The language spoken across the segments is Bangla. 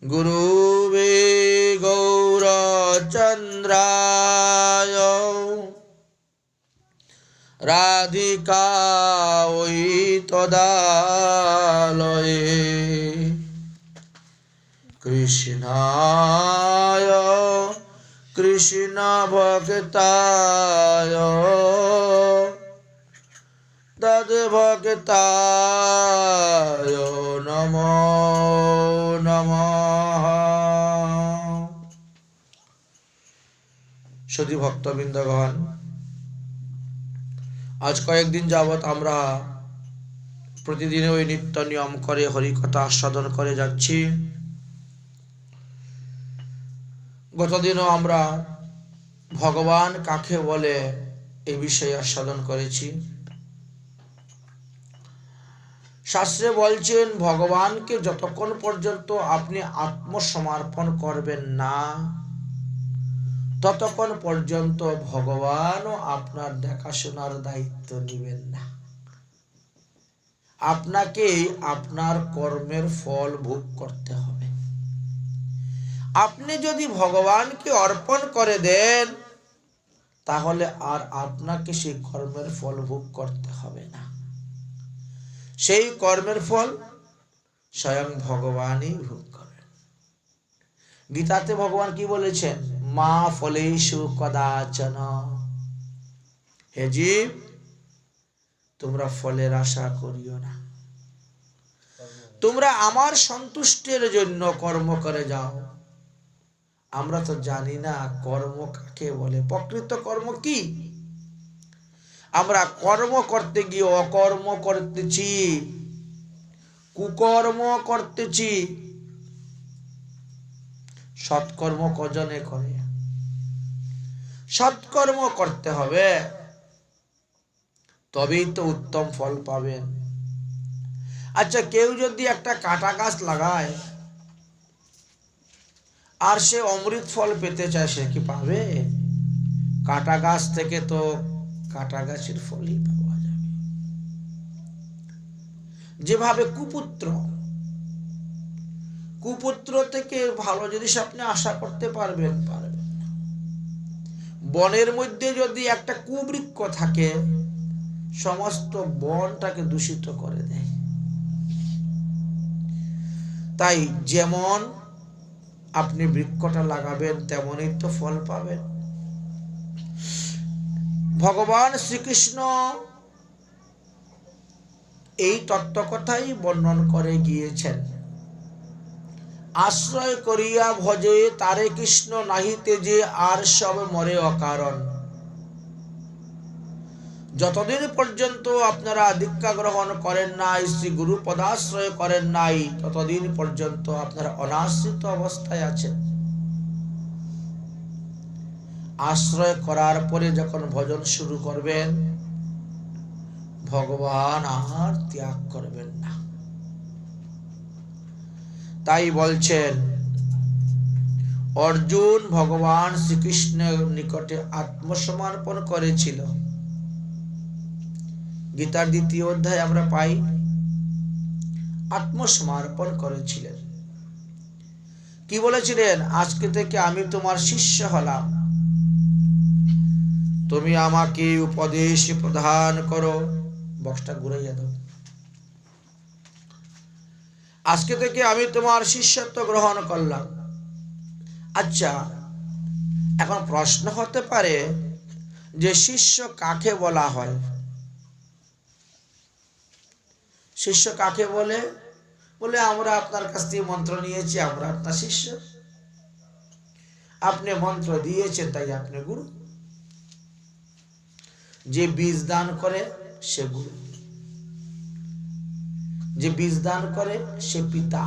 गुरुवे गौरचन्द्राय राधिकायै तदालये कृष्णाय कृष्ण भक्ताय तद्भक्ताय नमो नमः। सदी भक्तबृंदगण, आज कয়েকদিন যাবত আমরা প্রতিদিন ওই নিত্য নিয়ম করে হরিকথা আস্বাদন করে যাচ্ছি। গতদিনও আমরা ভগবান কাকে বলে এই বিষয়ে আস্বাদন করেছি। শাস্ত্রে বলছেন ভগবানকে যতক্ষণ পর্যন্ত আপনি আত্মসমর্পণ করবেন না ততক্ষণ পর্যন্ত ভগবানও আপনার দেখাশোনার দায়িত্ব নেবেন না। আপনাকেই আপনার কর্মের ফল ভোগ করতে হবে। আপনি যদি ভগবানকে অর্পণ করে দেন তাহলে আর আপনাকে সেই কর্মের ফল ভোগ করতে হবে না। সেই কর্মের ফল স্বয়ং ভগবানই ভোগ করেন। গীতাতে ভগবান কি বলেছেন? মা ফলেষু কদাচন। হে জীব, তোমরা ফলের আশা করিও না, তোমরা আমার সন্তুষ্টির জন্য কর্ম করে যাও। আমরা তো জানি না কর্ম কাকে বলে, প্রকৃত কর্ম কি। আমরা কর্ম করতে গিয়ে অকর্ম করতেছি, কুকর্ম করতেছি। সৎকর্ম কজনে করে? সৎকর্ম করতে হবে, তবেই তো উত্তম ফল পাবেন। আচ্ছা, কেউ যদি একটা কাঁটা গাছ লাগায় আর সে অমৃত ফল পেতে চায়, সে কি পাবে? কাঁটা গাছ থেকে তো কাঁটা গাছের ফলই পাওয়া যাবে। যেভাবে কুপুত্র থেকে ভালো জিনিস আপনি আশা করতে পারবেন না। বনের মধ্যে যদি একটা কুবৃক্ষ থাকে, সমস্ত বনটাকে দূষিত করে দেয়। তাই যেমন আপনি বৃক্ষটা লাগাবেন তেমনই তো ফল পাবেন। ভগবান শ্রীকৃষ্ণ এই তত্ত্ব কথাই বর্ণন করে গিয়েছেন। আশ্রয় করিয়া ভজে তারে কৃষ্ণ নাহিতে যে আর সব মরে অকারণ। যতদিন পর্যন্ত আপনারা দীক্ষা গ্রহণ করেন নাই, শ্রী গুরু পদাশ্রয় করেন নাই, ততদিন পর্যন্ত আপনারা অনাশ্রিত অবস্থায় আছেন। আশ্রয় করার পরে যখন ভজন শুরু করবেন, ভগবান আর ত্যাগ করবেন না। তাই বলছেন অর্জুন ভগবান শ্রীকৃষ্ণের নিকটে আত্মসমর্পণ করেছিল। গীতার 2য় অধ্যায় আমরা পাই, আত্মসমর্পণ করেছিলেন। কি বলেছিলেন? আজকে থেকে আমি তোমার শিষ্য হলাম, তুমি আমাকে উপদেশ প্রদান করো। বক্সটা ঘুরাইয়া দাও। আজকে থেকে আমি তোমার শিষ্যত্ব গ্রহণ করলাম। আচ্ছা, এখন প্রশ্ন হতে পারে যে শিষ্য কাকে বলা হয়? শিষ্য কাকে বলে? বলে আমরা আপনার কাছ থেকে মন্ত্র নিয়েছি, আমরা আপনার শিষ্য। আপনি মন্ত্র দিয়েছেন তাই আপনি গুরু। যে বীজ দান করে সে গুরু, যে বীজ দান করে সে পিতা।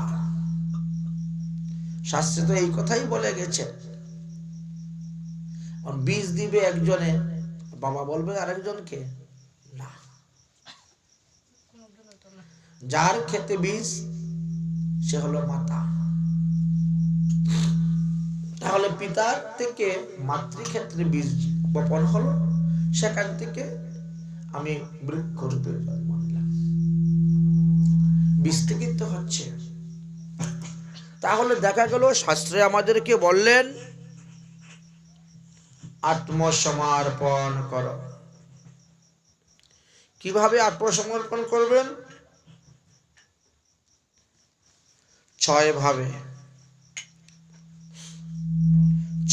শাস্ত্রে তো এই কথাই বলে গেছে। বীজ দিবে একজনে, বাবা বলবে আরেকজনকে না। যার খেতে বীজ সে হলো মাতা। তাহলে পিতার থেকে মাতৃক্ষেত্রে বীজ বপন হলো, সেখান থেকে আমি বৃক্ষরূপে জন্ম নিলাম। বীজ থেকেই তো হচ্ছে। তা তাহলে দেখা গেল শাস্ত্রে আমাদেরকে বললেন আত্মসমর্পণ করো। কিভাবে আত্মসমর্পণ করবেন? 6 ভাবে।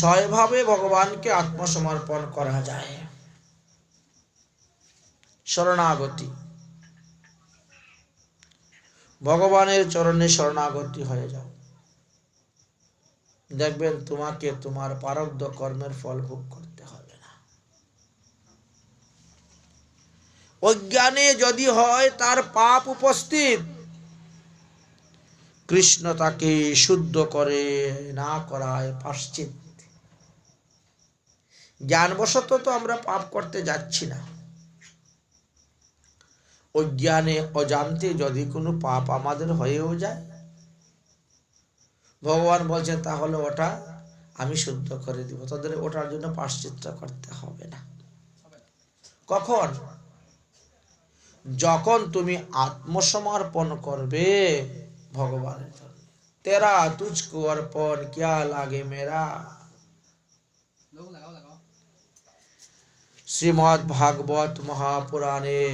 6 ভাবে ভগবানকে আত্মসমর্পণ করা যায়। শরণাগতি, ভগবানের চরণে শরণাগতি হয়ে যাও। দেখবেন তোমাকে তোমার প্রারব্ধ কর্মের ফল ভোগ করতে হবে না। অজ্ঞানে যদি হয় তার পাপ উপস্থিত, কৃষ্ণ তাকে শুদ্ধ করে না করায় পাশ্চিত। জ্ঞানবশত তো আমরা পাপ করতে যাচ্ছি না। অজ্ঞানে অজান্তে যদি কোনো পাপ আমাদের হয়েও যায়, ভগবান বলছেন তাহলে ওটা আমি শুদ্ধ করে দিব, তাদের ওটার জন্য প্রায়শ্চিত্ত করতে হবে না। কখন? যখন তুমি আত্মসমর্পণ করবে ভগবানের জন্য। তেরা তুঝকো অর্পণ কিয়া লাগে মেরা। শ্রীমদ্ ভাগবত মহাপুরাণে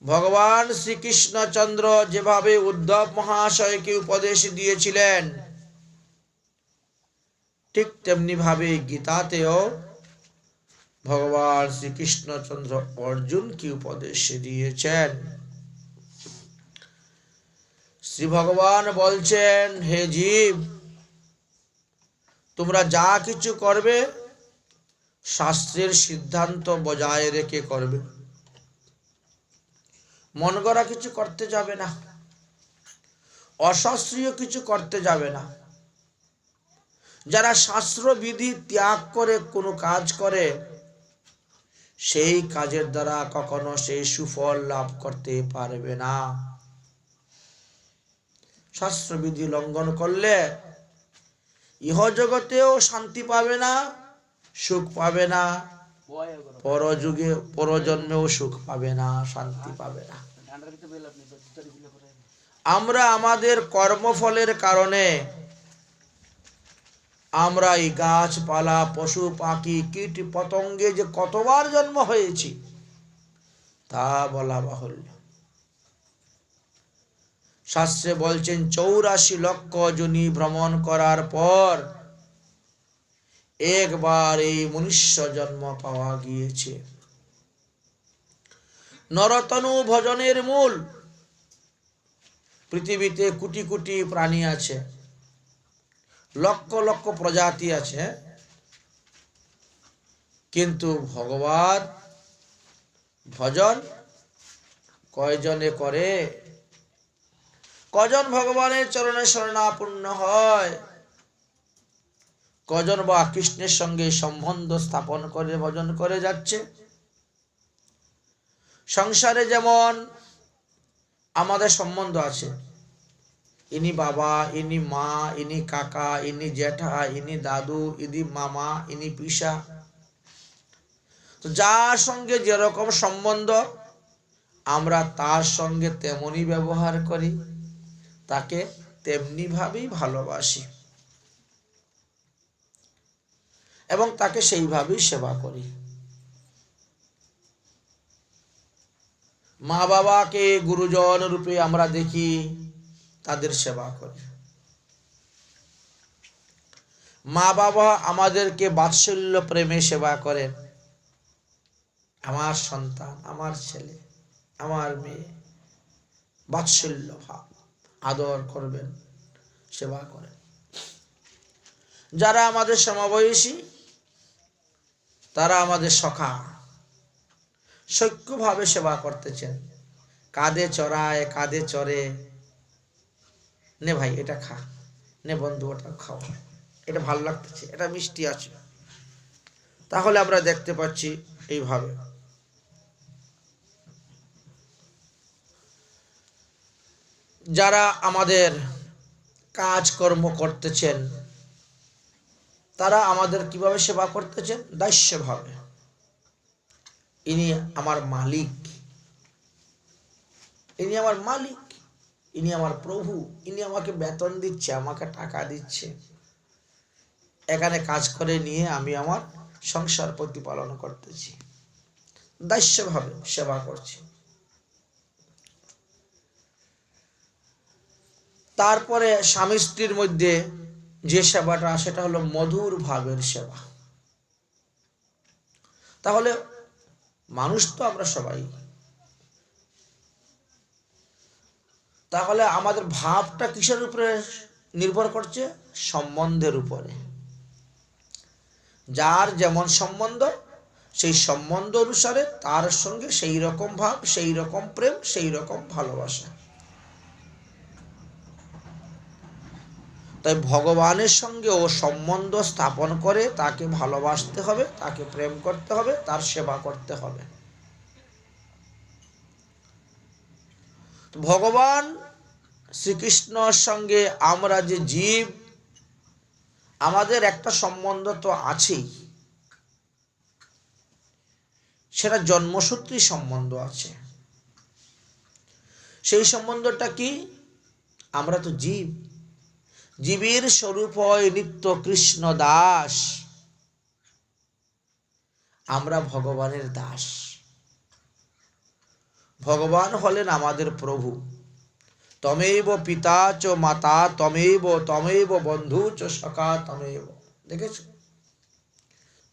ভগবান শ্রীকৃষ্ণচন্দ্র যেভাবে উদ্ধব মহাশয়কে উপদেশ দিয়েছিলেন, ঠিক তেমনি ভাবে গীতাতেও ভগবান শ্রীকৃষ্ণচন্দ্র অর্জুনকে উপদেশ দিয়েছেন। শ্রী ভগবান বলছেন, হে জীব, তোমরা যা কিছু করবে শাস্ত্রের সিদ্ধান্ত বজায় রেখে করবে। মন গড়া কিছু করতে যাবে না, অশাস্ত্রীয় কিছু করতে যাবে না। যারা শাস্ত্র বিধি ত্যাগ করে কোনো কাজ করে, সেই কাজের দ্বারা কখনো সেই সুফল লাভ করতে পারবে না। শাস্ত্র বিধি লঙ্ঘন করলে ইহজগতেও শান্তি পাবে না, সুখ পাবে না, পরযুগে পরজন্মেও সুখ পাবে না, শান্তি পাবে না। আমরা আমাদের কর্মফলের কারণে আমরা এই গাছপালা, পশু পাখি, কীট পতঙ্গে যে কতবার জন্ম হয়েছি তা বলা বাহুল্য। শাস্ত্রে বলছেন 84 লক্ষ যোনি ভ্রমণ করার পর একবার এই মনুষ্য জন্ম পাওয়া গিয়েছে। নরতনু ভজনের মূল। পৃথিবীতে কোটি কোটি প্রাণী আছে, লক্ষ লক্ষ প্রজাতি আছে, কিন্তু ভগবান ভজন কয়জনে করে? কজন ভগবানের চরণে শরণাপন্ন হয়? কজন বা কৃষ্ণের সঙ্গে সম্বন্ধ স্থাপন করে ভজন করে যাচ্ছে? সংসারে যেমন আমাদের সম্বন্ধ আছে, ইনি বাবা, ইনি মা, ইনি কাকা, ইনি জ্যাঠা, ইনি দাদু, ইনি মামা, ইনি পিসা। তো যার সঙ্গে যেরকম সম্বন্ধ আমরা তার সঙ্গে তেমনি ব্যবহার করি, তাকে তেমনি ভাবেই ভালোবাসি এবং তাকে সেইভাবেই সেবা করি। মা বাবাকে গুরুজন রূপে আমরা দেখি, তাদের সেবা করি। মা বাবা আমাদেরকে বাৎসল্য প্রেমে সেবা করেন। আমার সন্তান, আমার ছেলে, আমার মেয়ে, বাৎসল্য ভাব, আদর করবেন, সেবা করেন। যারা আমাদের সমবয়সী তারা আমাদের সখা, সৈক্যভাবে সেবা করতেছেন। কাঁধে চড়ায়, কাঁধে চড়ে, নে ভাই এটা খা, নে বন্ধু ওটা খাও, এটা ভালো লাগতেছে, এটা মিষ্টি আছে। তাহলে আমরা দেখতে পাচ্ছি এইভাবে। যারা আমাদের কাজকর্ম করতেছেন তারা আমাদের কিভাবে সেবা করতেছেন? দাস্যভাবে। ইনি আমার মালিক, ইনি আমার মালিক, ইনি আমার প্রভু, ইনি আমাকে বেতন দিচ্ছে, আমাকে টাকা দিচ্ছে, এখানে কাজ করে নিয়ে আমি আমার সংসার প্রতিপালন করতেছি, দাস্যভাবে সেবা করছি। তারপরে স্বামী স্ত্রীর মধ্যে যে সেবাটা, সেটা হলো মধুর ভাবের সেবা। তাহলে মানুষ তো আমরা সবাই, তাহলে আমাদের ভাবটা কিসের উপরে নির্ভর করছে? সম্বন্ধের উপরে। যার যেমন সম্বন্ধ, সেই সম্বন্ধ অনুসারে তার সঙ্গে সেই রকম ভাব, সেই রকম প্রেম, সেই রকম ভালোবাসা। তাই ভগবানের সঙ্গে ও সম্বন্ধ স্থাপন করে তাকে ভালোবাসতে হবে, তাকে প্রেম করতে হবে, তার সেবা করতে হবে। ভগবান শ্রীকৃষ্ণর সঙ্গে আমরা যে জীব, আমাদের একটা সম্বন্ধ তো আছেই, সেটা জন্মসূত্রে সম্বন্ধ আছে। সেই সম্বন্ধটা কি? আমরা তো জীব, জীবের স্বরূপ হয় নিত্য কৃষ্ণ দাস, আমরা ভগবানের দাস। ভগবান হলেন আমাদের প্রভু। তমেব পিতা চ মাতা তমেব তমেব বন্ধু চ সখা তমেব। দেখেছ?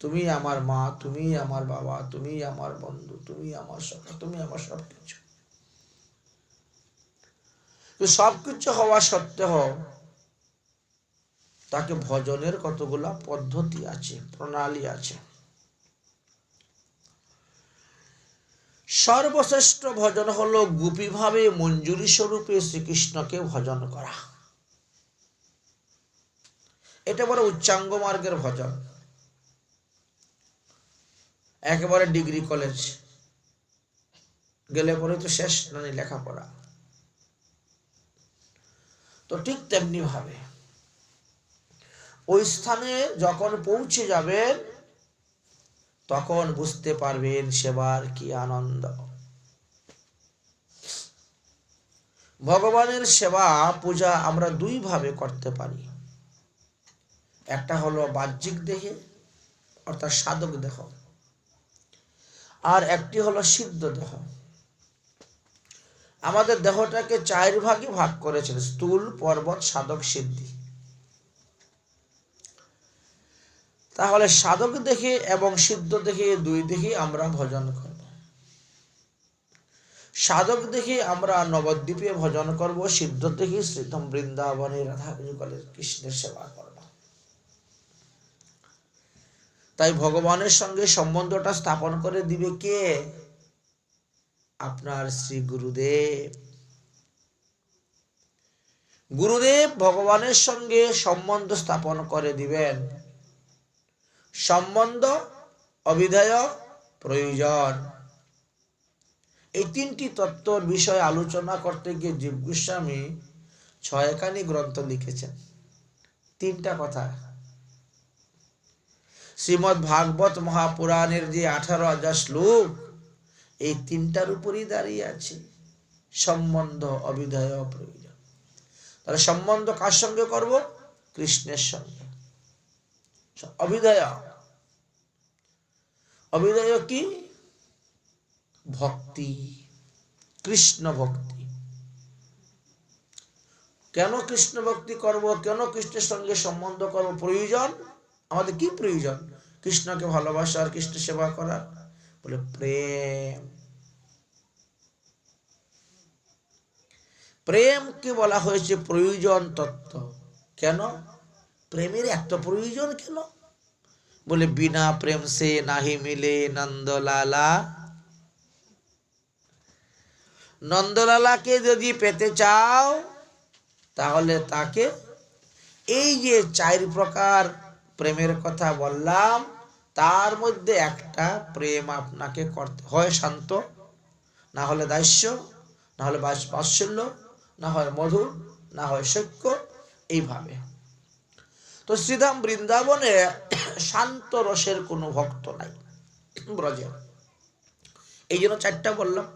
তুমি আমার মা, তুমি আমার বাবা, তুমি আমার বন্ধু, তুমি আমার সখা, তুমি আমার সবকিছু। সবকিছু হওয়া সত্ত্বেও তাকে ভজনের কতগুলা পদ্ধতি আছে, প্রণালী আছে। সর্বশ্রেষ্ঠ ভজন হলো গোপীভাবে মঞ্জুরি স্বরূপে শ্রীকৃষ্ণকে ভজন করা। এটা বড় উচ্চাঙ্গ মার্গের ভজন। একেবারে ডিগ্রি কলেজ গেলে পরে তো শেষ নানি লেখাপড়া। তো ঠিক তেমনি ভাবে ওই স্থানে যখন পৌঁছে যাবেন, তখন বুঝতে পারবেন সেবার কি আনন্দ। ভগবানের সেবা পূজা আমরা দুই ভাবে করতে পারি। একটা হলো বাহ্যিক দেহে, অর্থাৎ সাধক দেহ, আর একটি হলো সিদ্ধ দেহ। আমাদের দেহটাকে 4 ভাগে ভাগ করেছেন: স্থূল, পর্বত, সাধক, সিদ্ধি। তাহলে সাধক দেখে এবং সিদ্ধ দেখে, দুই দেখে আমরা ভজন করব। সাধক দেখে আমরা নবদ্বীপে ভজন করব, সিদ্ধ দেখে শ্রীধাম বৃন্দাবনে রাধা যুগলের কৃষ্ণের সেবা করব। তাই ভগবানের সঙ্গে সম্বন্ধটা স্থাপন করে দিবে কে? আপনার শ্রী গুরুদেব। গুরুদেব ভগবানের সঙ্গে সম্বন্ধ স্থাপন করে দিবেন। সম্বন্ধ, অভিধেয়, প্রয়োজন, এই 3টি তত্ত্বর বিষয়ে আলোচনা করতে গিয়ে জীব গোস্বামী 6খানি গ্রন্থ লিখেছেন। 3টা কথা। শ্রীমদ্ ভাগবত মহাপুরাণের যে 18,000 শ্লোক, এই 3টার উপরই দাঁড়িয়ে আছে: সম্বন্ধ, অভিধেয়, প্রয়োজন। তাহলে সম্বন্ধ কার সঙ্গে করব? কৃষ্ণের সঙ্গে। অভিধেয়, অভিধেয় কি? ভক্তি, কৃষ্ণ ভক্তি। কেন কৃষ্ণ ভক্তি করব? কেন কৃষ্ণের সঙ্গে সম্বন্ধ করব? প্রয়োজন, আমাদের কি প্রয়োজন? কৃষ্ণকে ভালোবাসা আর কৃষ্ণ সেবা করা। বলে প্রেম। প্রেমকে বলা হয়েছে প্রয়োজন তত্ত্ব। কেন? প্রেমের একটা প্রয়োজন কেন? বলে বিনা প্রেম সে নাহি মিলে নন্দলালা। নন্দলালাকে যদি পেতে চাও, তাহলে তাকে এই যে 4 প্রকার প্রেমের কথা বললাম, তার মধ্যে একটা প্রেম আপনাকে করতে হয়: শান্ত, না হলে দাস্য, না হলে বাৎসল্য, না হয় মধুর, না হয় সখ্য, এইভাবে। তো শ্রীধাম বৃন্দাবনে শান্ত রসের কোনো ভক্ত নাই ব্রজে, এই জন্য 4টা বললাম।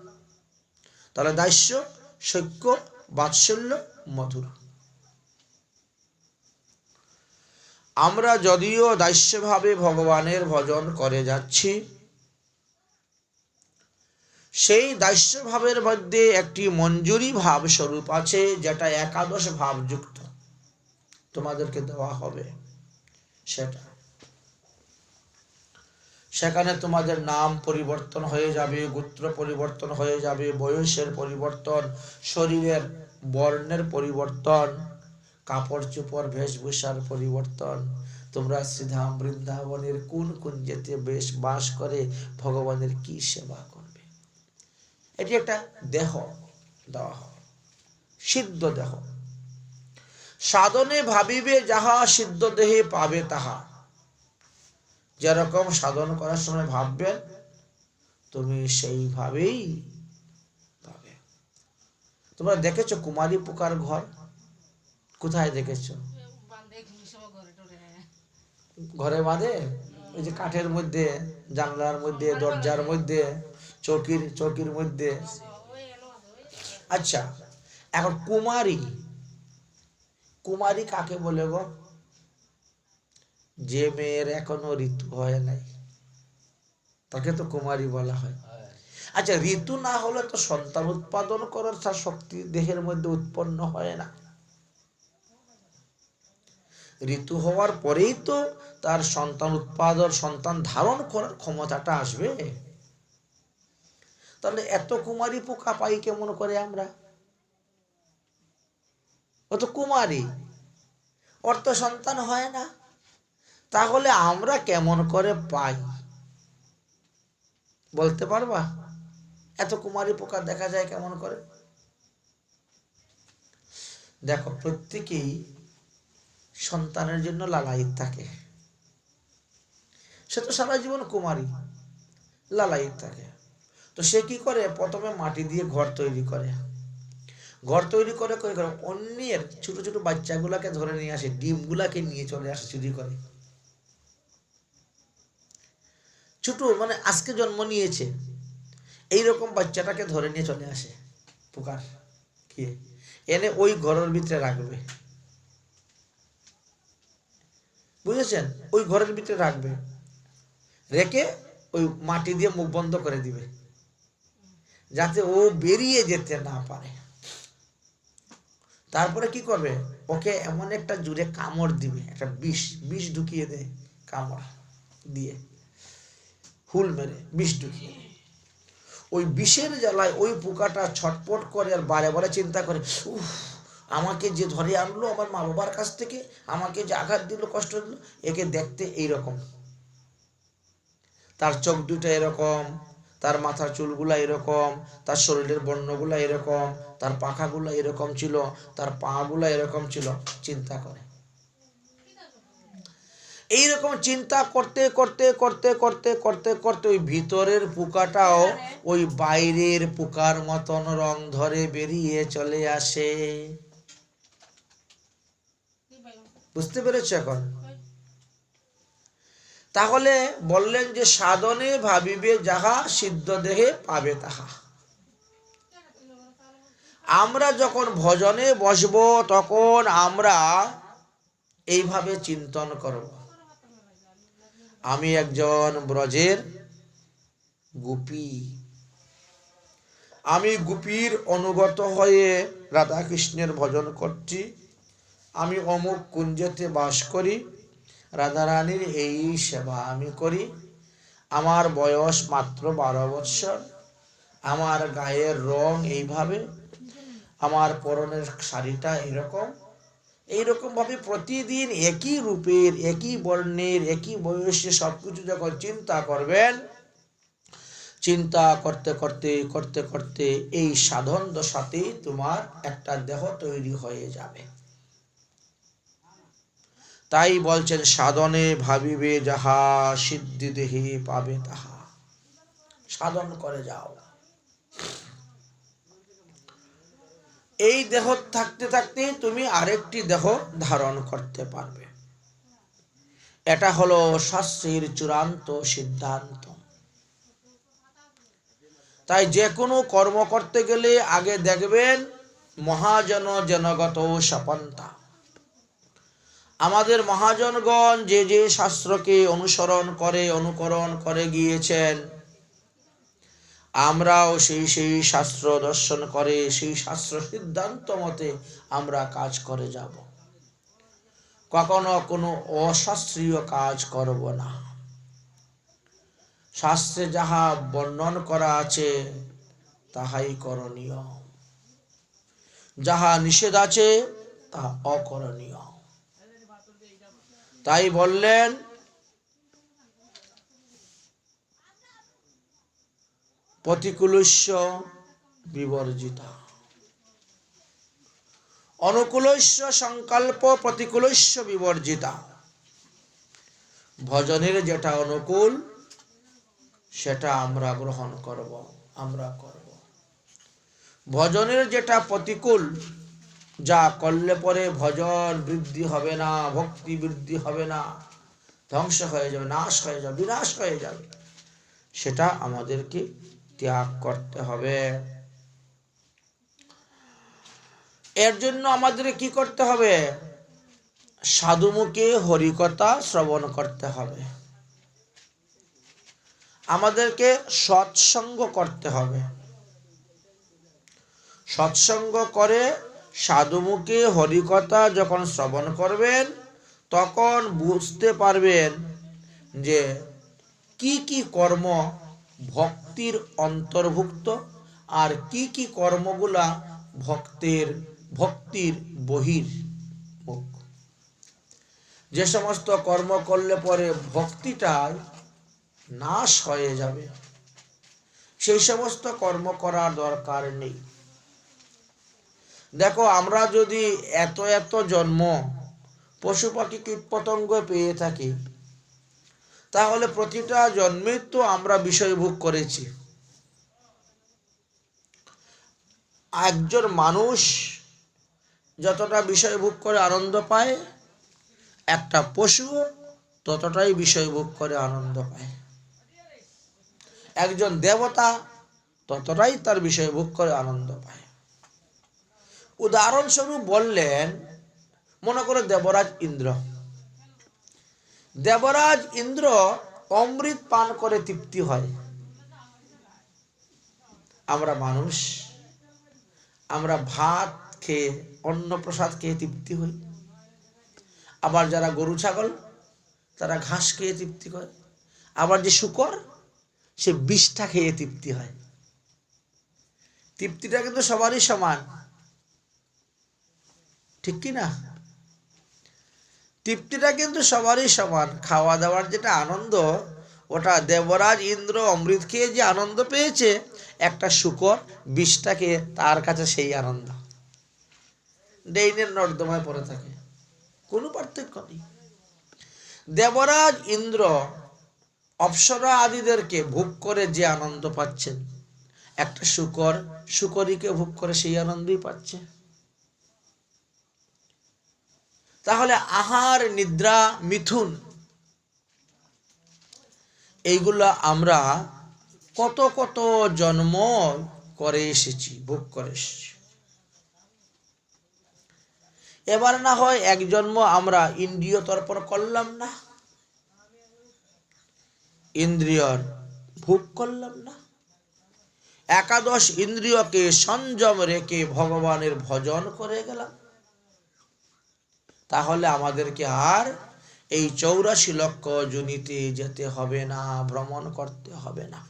তাহলে দাস্য, সখ্য, বাৎসল্য মধুর। আমরা যদিও দাস্যভাবে ভগবানের ভজন করে যাচ্ছি, সেই দাস্য ভাবের মধ্যে একটি মঞ্জুরি ভাব স্বরূপ আছে, যেটা একাদশ ভাবযুক্ত, তোমাদেরকে দেওয়া হবে। সেখানে তোমাদের নাম পরিবর্তন হয়ে যাবে, গোত্র পরিবর্তন হয়ে যাবে, বয়সের পরিবর্তন, শরীরের বর্ণের পরিবর্তন, কাপড় চোপড় বেশভূষার পরিবর্তন। তোমরা শ্রীধাম বৃন্দাবনের কোন কুঞ্জেতে বেশ বাস করে ভগবানের কি সেবা করবে, এটি একটা দেহ দেওয়া হয়, সিদ্ধ দেহ। সাধনে ভাবিবে যাহা, সিদ্ধ দেহে পাবে তাহা। যেরকম সাধন করার সময় ভাববেন, তুমি সেইভাবেই পাবে। তোমরা দেখেছো কুমারী পোকার ঘর? কোথায় দেখেছো? ঘরে বাঁধে, ওই যে কাঠের মধ্যে, জানলার মধ্যে, দরজার মধ্যে, চৌকির মধ্যে। আচ্ছা, এখন কুমারী কাকে বলে গো? যে মেয়ের এখনো ঋতু হয় নাই, তাকে তো কুমারী বলা হয়। আচ্ছা, ঋতু না হলে তো সন্তান উৎপাদন করার তার শক্তি দেহের মধ্যে উৎপন্ন হয় না। ঋতু হওয়ার পরেই তো তার সন্তান উৎপাদন, সন্তান ধারণ করার ক্ষমতাটা আসবে। তাহলে এত কুমারী পোকা পাই কেমন করে আমরা? ও তো কুমারী, ওর তো সন্তান হয় না, তাহলে আমরা কেমন করে পাই বলতে পারবা? এত কুমারী পোকা দেখা যায় কেমন করে? দেখো, প্রত্যেকেই সন্তানের জন্য লালায়িত থাকে। সে তো সারা জীবন কুমারী, লালায়িত থাকে। তো সে কি করে? প্রথমে মাটি দিয়ে ঘর তৈরি করে, ঘর তৈরি করে অন্যের ছোট ছোট বাচ্চাগুলাকে ধরে নিয়ে আসে, ডিমগুলাকে নিয়ে চলে আসে চুরি করে। ছোট মানে আজকে জন্ম নিয়েছে এইরকম বাচ্চাটাকে ধরে নিয়ে চলে আসে পোকার কি, এনে ওই ঘরের ভিতরে রাখবে। বুঝেছেন? ওই ঘরের ভিতরে রাখবে, রেখে ওই মাটি দিয়ে মুখ বন্ধ করে দিবে, যাতে ও বেরিয়ে যেতে না পারে। তারপরে কি করবে? ওকে এমন একটা জুড়ে কামড় দিবে, একটা বিষ ঢুকিয়ে দেয়, কামড় দিয়ে হুল মেরে বিষ ঢুকিয়ে। ওই বিষের জ্বালায় ওই পোকাটা ছটপট করে আর বারে বারে চিন্তা করে, উফ, আমাকে যে ধরে আনলো আমার মা বাবার কাছ থেকে, আমাকে যে আঘাত দিল, কষ্ট দিল, একে দেখতে এইরকম, তার চোখ দুটো এরকম, তার মাথার চুলগুলা এরকম, তার শরীরের বর্ণগুলা এরকম, তার পাখাগুলো এরকম ছিল, তার পাগুলা এরকম ছিল, চিন্তা করে। এইরকম চিন্তা করতে করতে করতে করতে করতে করতে ওই ভিতরের পোকাটাও ওই বাইরের পোকার মতন রং ধরে বেরিয়ে চলে আসে। বুঝতে পেরেছ এখন? তাহলে বললেন যে সাধনে ভাবিবে যাহা, সিদ্ধ দেহে পাবে তাহা। আমরা যখন ভজনে বসব তখন আমরা এইভাবে চিন্তন করব, আমি একজন ব্রজের গোপী, আমি গোপীর অনুগত হয়ে রাধা কৃষ্ণের ভজন করছি, আমি অমুক কুঞ্জেতে বাস করি, রাধারানীর এই সেবা আমি করি, আমার বয়স মাত্র 12 বৎসর, আমার গায়ের রং এইভাবে, আমার পরনের শাড়িটা এরকম, এইরকম ভাবে প্রতিদিন একই রূপের, একই বর্ণের, একই বয়সে সবকিছু যখন চিন্তা করবেন, চিন্তা করতে করতে করতে করতে এই সাধন দশাতে তোমার একটা দেহ তৈরি হয়ে যাবে। তাই বলছেন সাধনে ভাবিবে যাহা, সিদ্ধি দেহে পাবে তাহা। সাধন করে যাও। এই দেহ থাকতে থাকতে তুমি আরেকটি দেহ ধারণ করতে পারবে। এটা হলো শাস্ত্রের চূড়ান্ত সিদ্ধান্ত। তাই যে কোনো কর্ম করতে গেলে আগে দেখবেন মহাজন জনগত সপন্থা। আমাদের মহাজনগণ যে যে শাস্ত্রকে অনুকরণ করে গিয়েছেন, আমরাও সেই শাস্ত্র দর্শন করে সেই শাস্ত্র সিদ্ধান্ত মতে আমরা কাজ করে যাব। কখনো কোনো অশাস্ত্রীয় কাজ করব না। শাস্ত্রে যাহা বর্ণন করা আছে তাহাই করণীয়, যাহা নিষেধ আছে তাহা অকরণীয়। তাই বললেন প্রতিকূলস্য বিবর্জিতা, অনুকূলস্য সংকল্প প্রতিকূলস্য বিবর্জিতা। ভজনের যেটা অনুকূল সেটা আমরা গ্রহণ করব, আমরা করব। ভজনের যেটা প্রতিকূল, যা করলে পরে ভজন বৃদ্ধি হবে না, ভক্তি বৃদ্ধি হবে না, ধ্বংস হয়ে যাবে, নাশ হয়ে যাবে, বিনাশ হয়ে যাবে, সেটা আমাদেরকে ত্যাগ করতে হবে। এর জন্য আমাদের কি করতে হবে? সাধুমুখে হরিকথা শ্রবণ করতে হবে, আমাদেরকে সৎসঙ্গ করতে হবে। সৎসঙ্গ করে সাধুমুখে হরিকথা যখন শ্রবণ করবেন, তখন বুঝতে পারবেন যে কি কি কর্ম ভক্তির অন্তর্ভুক্ত আর কি কি কর্মগুলা ভক্তির বহির্মুখ। যে সমস্ত কর্ম করলে পরে ভক্তিটা নাশ হয়ে যাবে, সেই সমস্ত কর্ম করার দরকার নেই। দেখো, আমরা যদি এত এত জন্ম পশু পাখি কীটপতঙ্গ পেয়ে থাকি, তাহলে প্রতিটা জন্মেই তো আমরা বিষয় ভোগ করেছি। একজন মানুষ যতটা বিষয় ভোগ করে আনন্দ পায়, একটা পশু ততটাই বিষয় ভোগ করে আনন্দ পায়। একজন দেবতা ততটাই তার বিষয় ভোগ করে আনন্দ পায়। উদাহরণস্বরূপ বললেন, মনে করে দেবরাজ ইন্দ্র অমৃত পান করে তৃপ্তি হয়। আমরা মানুষ, আমরা ভাত খেয়ে অন্ন প্রসাদ খেয়ে তৃপ্তি হই। আবার যারা গরু ছাগল তারা ঘাস খেয়ে তৃপ্তি করে। আবার যে শূকর, সে বিষটা খেয়ে তৃপ্তি হয়। তৃপ্তিটা কিন্তু সবারই সমান, ঠিক কি না? তৃপ্তিটা কিন্তু সবারই সমান। খাওয়া দাওয়ার যেটা আনন্দ, ওটা দেবরাজ ইন্দ্র অমৃত খেয়ে যে আনন্দ পেয়েছে, একটা শূকর বিষটা খেয়ে তার কাছে সেই আনন্দ। ডেইনের নর্দমায় পড়ে থাকে, কোনো পার্থক্য নেই। দেবরাজ ইন্দ্র অপ্সরা আদিদেরকে ভোগ করে যে আনন্দ পাচ্ছেন, একটা শূকরীকে ভোগ করে সেই আনন্দই পাচ্ছে। তাহলে আহার, নিদ্রা, মিথুন, এইগুলা আমরা কত কত জন্ম করে এসেছি, ভোগ করে এসেছি। এবার না হয় এক জন্ম আমরা ইন্দ্রিয় তর্পণ করলাম না, ইন্দ্রিয়র ভোগ করলাম না, একাদশ ইন্দ্রিয়কে সংযম রেখে ভগবানের ভজন করে গেলাম। তাহলে আমাদেরকে আর এই 84 লক্ষ যোনিতে যেতে হবে না, ভ্রমণ করতে হবে না।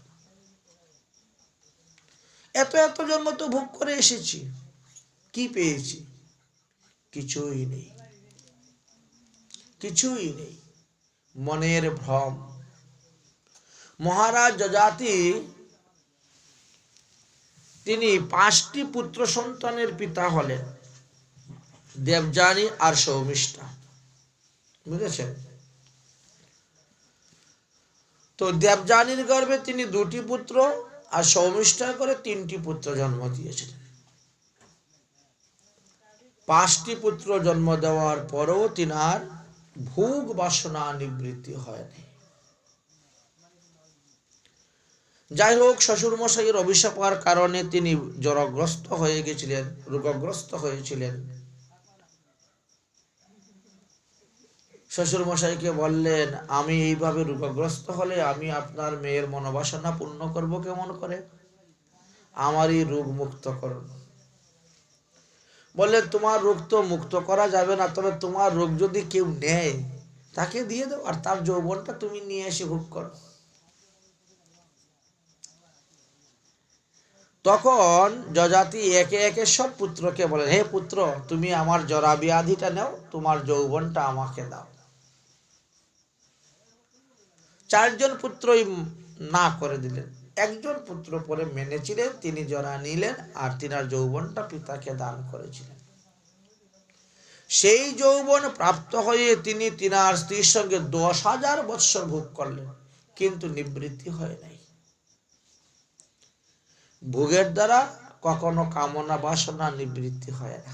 এত এত জন্ম তো ভোগ করে এসেছি, কি পেয়েছি? কিছুই নেই, কিছুই নেই, মনের ভ্রম। মহারাজ যযাতি তিনি 5টি পুত্র সন্তানের পিতা হলেন, দেবযানী আর সৌমিষ্ঠা, বুঝেছেন? তো দেবযানীর গর্ভে তিনি 2টি পুত্র আর সৌমিষ্ঠার করে 3টি পুত্র জন্ম দিয়েছিলেন। 5টি পুত্র জন্ম দেওয়ার পরও তিনার ভোগ বাসনা নিবৃত্তি হয়নি। যাই হোক, শ্বশুর মশাইয়ের অভিশাপ হওয়ার কারণে তিনি জ্বরগ্রস্ত হয়ে গেছিলেন, রোগগ্রস্ত হয়েছিলেন। শ্বশুর মশাইকে বললেন, আমি এইভাবে রোগগ্রস্ত হলে আমি আপনার মেয়ের মনোবাসনা পূর্ণ করব কেমন করে? আমারই রোগ মুক্ত করুন। বললেন, তোমার রোগ তো মুক্ত করা যাবে না, তবে তোমার রোগ যদি কেউ নেয় তাকে দিয়ে দাও, আর তার যৌবনটা তুমি নিয়ে এসে ভোগ করো। তখন যযাতি একে একে সব পুত্রকে বলেন, হে পুত্র, তুমি আমার জরা ব্যাধিটা নাও, তোমার যৌবনটা আমাকে দাও। চারজন পুত্রই না করে দিলেন। একজন পুত্র পরে মেনেছিলেন, তিনি জরা নিলেন আর তিনার যৌবনটা পিতাকে দান করেছিলেন। সেই যৌবন প্রাপ্ত হয়ে তিনি তিনার স্ত্রীর সঙ্গে 10,000 বৎসর ভোগ করলেন, কিন্তু নিবৃত্তি হয় নাই। ভোগের দ্বারা কখনো কামনা বাসনা নিবৃত্তি হয় না।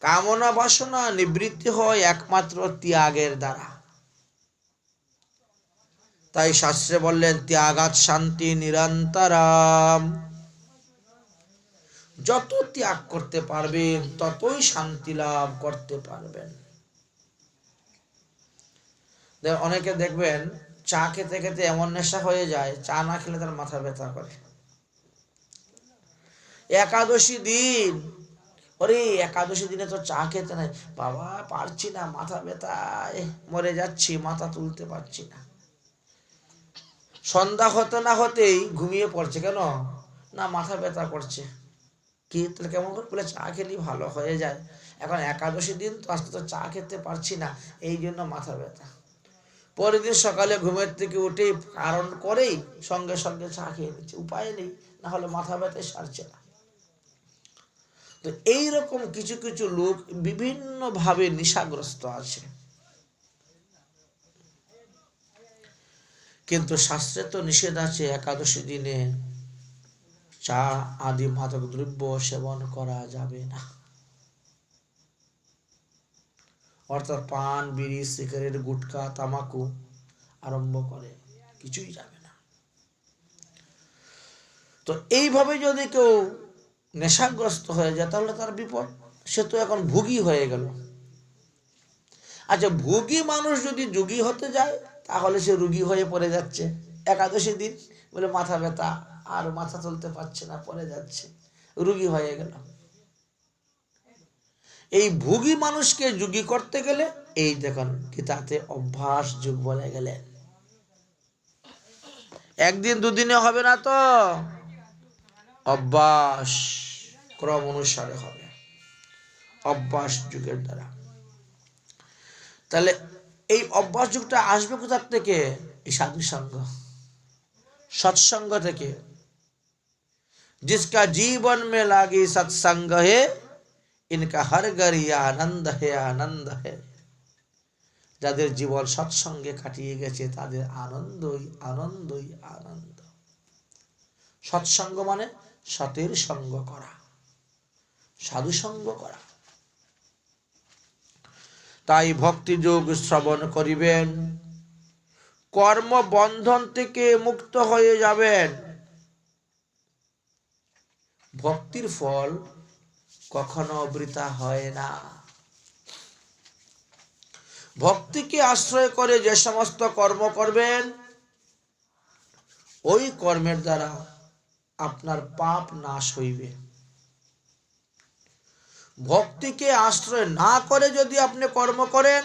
কামনা বাসনা নিবৃত্তি হয় একমাত্র ত্যাগের দ্বারা। তাই শাস্ত্রে বললেন, ত্যাগাৎ শান্তি নিরন্তরাম। যত ত্যাগ করতে পারবেন ততই শান্তি লাভ করতে পারবেন। অনেকে দেখবেন চা খেতে খেতে এমন নেশা হয়ে যায়, চা না খেলে তার মাথা ব্যথা করে। একাদশী দিন, ওরে একাদশী দিনে তো চা খেতে নাই, বাবা পারছি না, মাথা ব্যথায় মরে যাচ্ছি, মাথা তুলতে পারছি না। সন্ধ্যা হতে না হতেই ঘুমিয়ে পড়ছে, কেন না মাথা ব্যথা করছে। কি তাহলে কেমন করে? বলে চা খেলেই ভালো হয়ে যায়, এখন একাদশী দিন তো আজকে তো চা খেতে পারছি না, এই জন্য মাথা ব্যথা। পরের দিন সকালে ঘুমের থেকে উঠেই কারণ করেই সঙ্গে সঙ্গে চা খেয়ে নিচ্ছে, উপায় নেই, না হলে মাথা ব্যথায় সারছে না। তো এইরকম কিছু কিছু লোক বিভিন্ন ভাবে নেশাগ্রস্ত আছে। কিন্তু শাস্ত্রে তো নিষেধ আছে একাদশী দিনে চা আদি মাদক দ্রব্য সেবন করা যাবে না। অর্থাৎ পান, বিড়ি, সিগারেট, গুটখা, তামাকু আরম্ভ করে কিছুই যাবে না। তো এইভাবে যদি কেউ নেশাগ্রস্ত হয়ে যায় তাহলে তার বিপদ। সে তো এখন ভোগী হয়ে গেল। আচ্ছা, ভোগী মানুষ যদি যোগী হতে যায় তাহলে সে রোগী হয়ে পড়ে যাচ্ছে। একাদশী দিন বলে মাথা ব্যথা, আর মাথা তুলতে পারছে না, পড়ে যাচ্ছে, রোগী হয়ে গেল। এই ভোগী মানুষকে যোগী করতে গেলে এই দেখুন গীতাতে অভ্যাস যোগ বলে গেলেন। একদিন দুদিনে হবে না তো, অভ্যাস ক্রম অনুসারে হবে, অভ্যাস যুগের দ্বারা। তাহলে এই অভ্যাস যুগটা আসবে কোথা থেকে? এই সাধু সঙ্গ, সৎসঙ্গ থেকে। जिसका जीवन में लागे सत्संग है, इनका हर घड़ी आनंद है, आनंद है। যাদের জীবন সৎসঙ্গে কাটিয়ে গেছে তাদের আনন্দই আনন্দই আনন্দ। সৎসঙ্গ মানে সতের সঙ্গ করা, সাধু সঙ্গ করা। তাই ভক্তি যোগ শ্রবণ করিবেন, কর্ম বন্ধন থেকে মুক্ত হয়ে যাবেন। ভক্তির ফল কখনো বৃথা হয় না। ভক্তিকে আশ্রয় করে যে সমস্ত কর্ম করবেন, ওই কর্মের দ্বারা আপনার পাপ নাশ হইবে। ভক্তিকে আশ্রয় না করে যদি আপনি কর্ম করেন,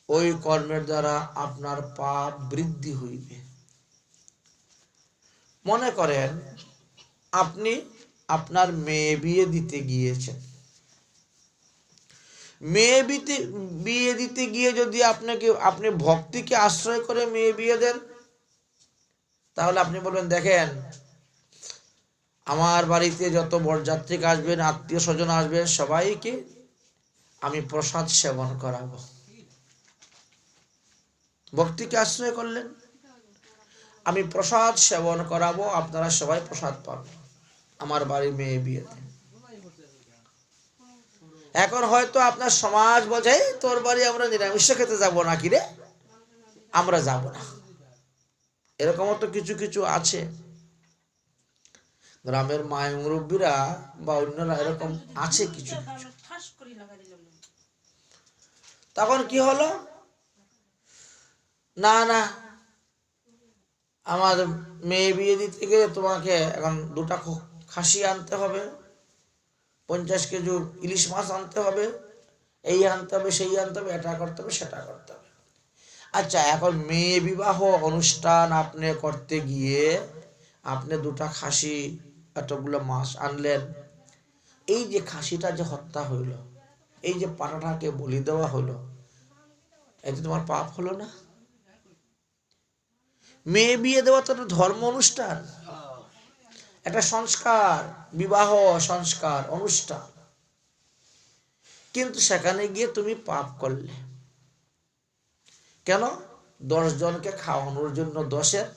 ওই কর্মের দ্বারা আপনার পাপ বৃদ্ধি হইবে। মনে করেন আপনি আপনার মেয়ে বিয়ে দিতে গিয়েছেন, মেয়ে বিয়ে দিতে গিয়ে যদি আপনি ভক্তিকে আশ্রয় করে মেয়ে বিয়ে দেন, তাহলে আপনি বলবেন, দেখেন আমার বাড়িতে যত বরযাত্রী আসবেন, আত্মীয় স্বজন আসবেন, সবাইকে আমি প্রসাদ সেবন করাবো। ভক্তিকে আশ্রয় করলেন, আমি প্রসাদ সেবন করাবো, আপনারা সবাই প্রসাদ পাবেন আমার বাড়ি মেয়ে বিয়েতে। এখন হয়তো আপনার সমাজ বলছে, তোর বাড়ি আমরা নিরামিষ খেতে যাবো নাকি রে, আমরা যাব না। এরকমও তো কিছু কিছু আছে গ্রামের মায় মুরব্বীরা বা অন্যরা, এরকম আছে কিছু কিছু। তখন কি হলো, না না আমার মেয়ে বিয়ে দিতে গেলে তোমাকে এখন দুটা খাসি আনতে হবে, 50 কেজি ইলিশ মাছ আনতে হবে, এই আনতে হবে, সেই আনতে হবে, এটা করতে হবে, সেটা করতে হবে। আচ্ছা, এখন মেয়ে বিবাহ অনুষ্ঠান আপনি করতে গিয়ে আপনি দুটা খাসি এতগুলো মাছ আনলেন, এই যে খাসিটা যে হত্যা হইল, এই যে পাঠাটাকে বলি দেওয়া হলো, এতে তোমার পাপ হলো না? মেয়ে বিয়ে দেওয়া তো একটা ধর্ম অনুষ্ঠান, একটা সংস্কার, বিবাহ সংস্কার অনুষ্ঠান, কিন্তু সেখানে গিয়ে তুমি পাপ করলে কেন? 10 জনকে খাওয়ানোর জন্য, 10-এর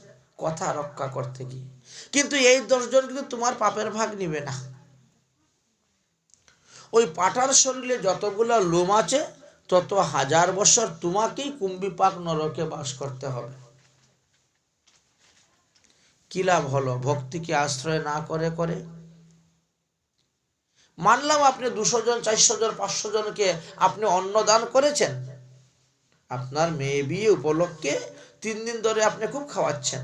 কথা রক্ষা করতে গিয়ে। কিন্তু এই 10 জন কিন্তু তোমার পাপের ভাগ নিবে না। ওই পাটার শরীরে যতগুলো লোম আছে তত 1000 বছর তোমাকেই কুম্ভিপাক নরকে বাস করতে হবে। কি লাভ হলো ভক্তিকে আশ্রয় না করে করে? মানলাম আপনি 200 জন, 400 জন, 500 জনকে আপনি অন্নদান করেছেন, আপনার মেয়ে বিয়ে উপলক্ষে 3 দিন ধরে আপনি খুব খাওয়াচ্ছেন,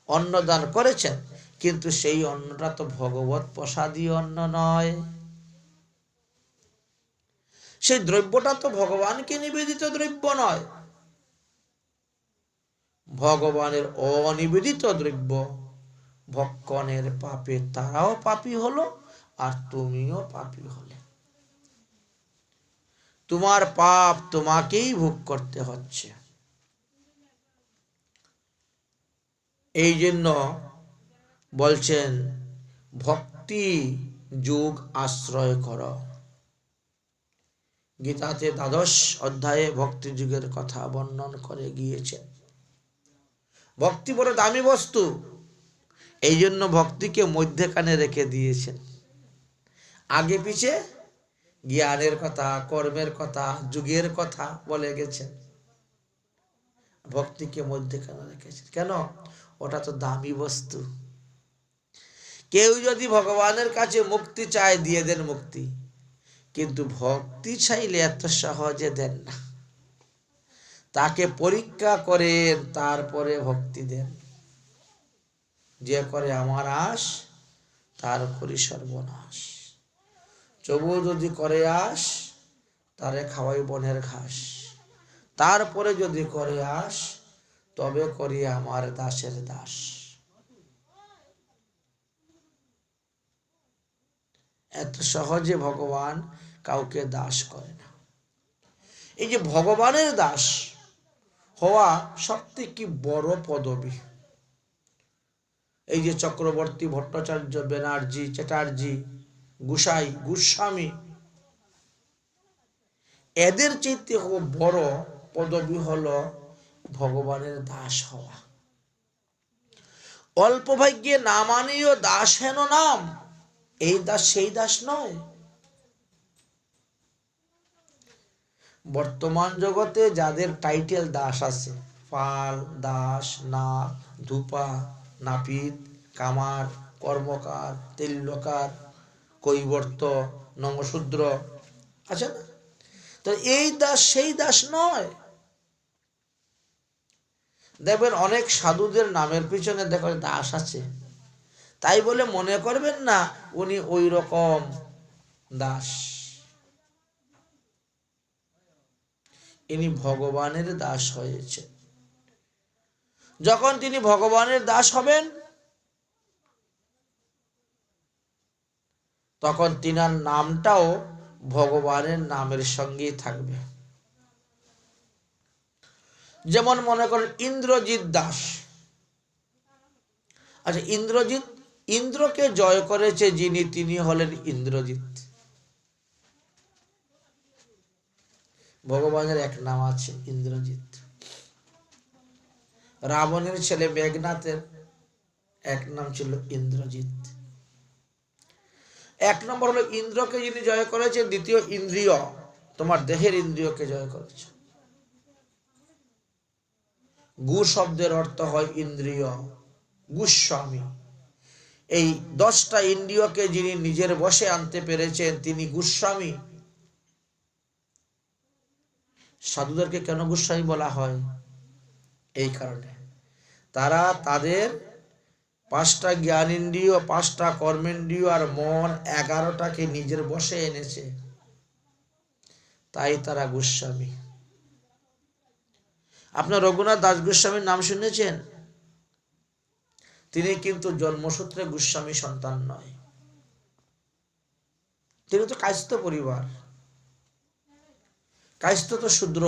অন্নদান করেছেন, কিন্তু সেই অন্নটা তো ভগবত প্রসাদী অন্ন নয়। সেই দ্রব্যটা তো ভগবানকে নিবেদিত দ্রব্য নয়, ভগবানের অনিবেদিত দ্রব্য ভক্ষণের পাপে তারাও পাপী হলো, আর তুমিও পাপী হলে। তোমার পাপ তোমাকেই ভোগ করতে হচ্ছে। এই জন্য বলছেন ভক্তি যোগ আশ্রয় করো। গীতাতে 12 অধ্যায়ে ভক্তি যুগের কথা বর্ণন করে গিয়েছেন। ভক্তি বড় দামি বস্তু, এই জন্য ভক্তিকে মধ্যখানে রেখে দিয়েছেন। আগে পিছে জ্ঞানের কথা, কর্মের কথা, যুগের কথা বলে গেছেন, ভক্তিকে মধ্যখানে রেখেছেন। কেন? ওটা তো দামি বস্তু। কেউ যদি ভগবানের কাছে মুক্তি চায়, দিয়ে দেন মুক্তি, কিন্তু ভক্তি চাইলে এত সহজে দেন না, তাকে পরীক্ষা করেন, তারপরে ভক্তি দেন। যে করে আমার আশ, তার করি সর্বনাশ। তবুও যদি করে আশ, তারে খাওয়াই বনের ঘাস। তারপরে যদি করে আশ, তবে করি আমার দাসের দাস। এত সহজে ভগবান কাউকে দাস করে না। এই যে ভগবানের দাস হওয়া সবথেকে বড় পদবী। এই যে চক্রবর্তী, ভট্টাচার্য, ব্যানার্জি, চ্যাটার্জি, গোসাই, গোস্বামী, এদের চাইতে বড় পদবী হলো ভগবানের দাস হওয়া। অল্প ভাগ্যে নামানীয় দাস হেন নাম, এই দাস সেই দাস নয়। বর্তমান জগতে যাদের টাইটেল দাস আছে, পাল, দাস, নাগ, ধূপা, নাপিত, কামার, কর্মকার, তেল্যকার, কৈবর্ত, নমশূদ্র, আছে না? তো এই দাস সেই দাস নয়। দেখবেন অনেক সাধুদের নামের পিছনে দেখো দাস আছে, তাই বলে মনে করবেন না উনি ওই রকম দাস। ইনি ভগবানের দাস হয়েছে। যখন তিনি ভগবানের দাস হবেন, তখন তিনার নামটাও ভগবানের নামের সঙ্গেই থাকবে। যেমন মনে করেন ইন্দ্রজিৎ দাস। আচ্ছা, ইন্দ্রজিৎ, ইন্দ্রকে জয় করেছে যিনি, তিনি হলেন ইন্দ্রজিৎ। ভগবানের এক নাম আছে ইন্দ্রজিৎ। রাবণের ছেলে মেঘনাথের এক নাম ছিল ইন্দ্রজিৎ। এক নম্বর হলো ইন্দ্রকে যিনি জয় করেছে, দ্বিতীয় ইন্দ্রিয়, তোমার দেহের ইন্দ্রিয়কে জয় করেছে। গু শব্দের অর্থ হয় ইন্দ্রিয়, গোস্বামী। এই 10টা ইন্দ্রিয়কে যিনি নিজের বশে আনতে পেরেছেন তিনি গোস্বামী। সাধুদেরকে কেন গোস্বামী বলা হয়? এই কারণে তারা তাদের 5টা জ্ঞানেন্দ্রিয়, 5টা কর্মেন্দ্রিয় আর মন 11টাকে নিজের বশে এনেছে, তাই তারা গোস্বামী। আপনার রঘুনাথ দাস গোস্বামীর নাম শুনেছেন? তিনি কিন্তু জন্মসূত্রে গোস্বামী সন্তান নয়, তিনি তো কায়স্থ পরিবার। কায়স্থ তো শূদ্র,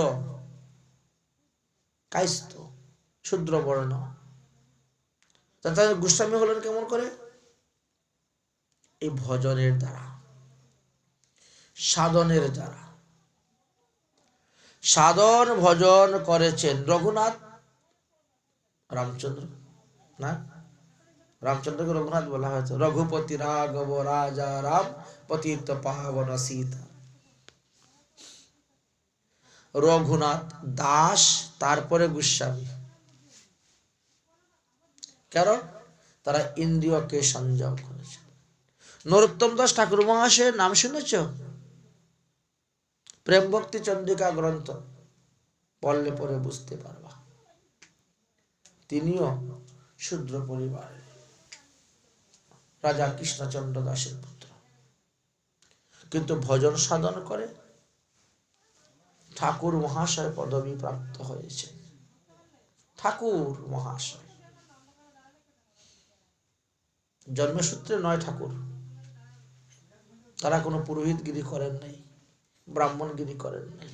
কায়স্থ শূদ্র বর্ণ। তাদের গোস্বামী হলেন কেমন করে? এই ভজনের দ্বারা, সাধনের দ্বারা। সাধন ভজন করেছেন রঘুনাথ, রামচন্দ্র না, রামচন্দ্রকে রঘুনাথ বলা হয়েছে। রঘুপতি রাঘব রাজা রাম পতিত পাবন সীতা। রঘুনাথ দাস, তারপরে গোস্বামী। কারণ তারা ইন্দ্রিয়কে সংযম করেছে। নরোত্তম দাস ঠাকুর মহাশয়ের নাম শুনেছ? প্রেম ভক্তি চন্দ্রিকা গ্রন্থ পড়লে পরে বুঝতে পারবা। তিনিও শূদ্র পরিবারের, রাজা কৃষ্ণচন্দ্র দাসের পুত্র, কিন্তু ভজন সাধন করে ঠাকুর মহাশয় পদবী প্রাপ্ত হয়েছে। ঠাকুর মহাশয় জন্মসূত্রে নয় ঠাকুর। তারা কোনো পুরোহিতগিরি করেন নাই, ব্রাহ্মণগিরি করেন নাই,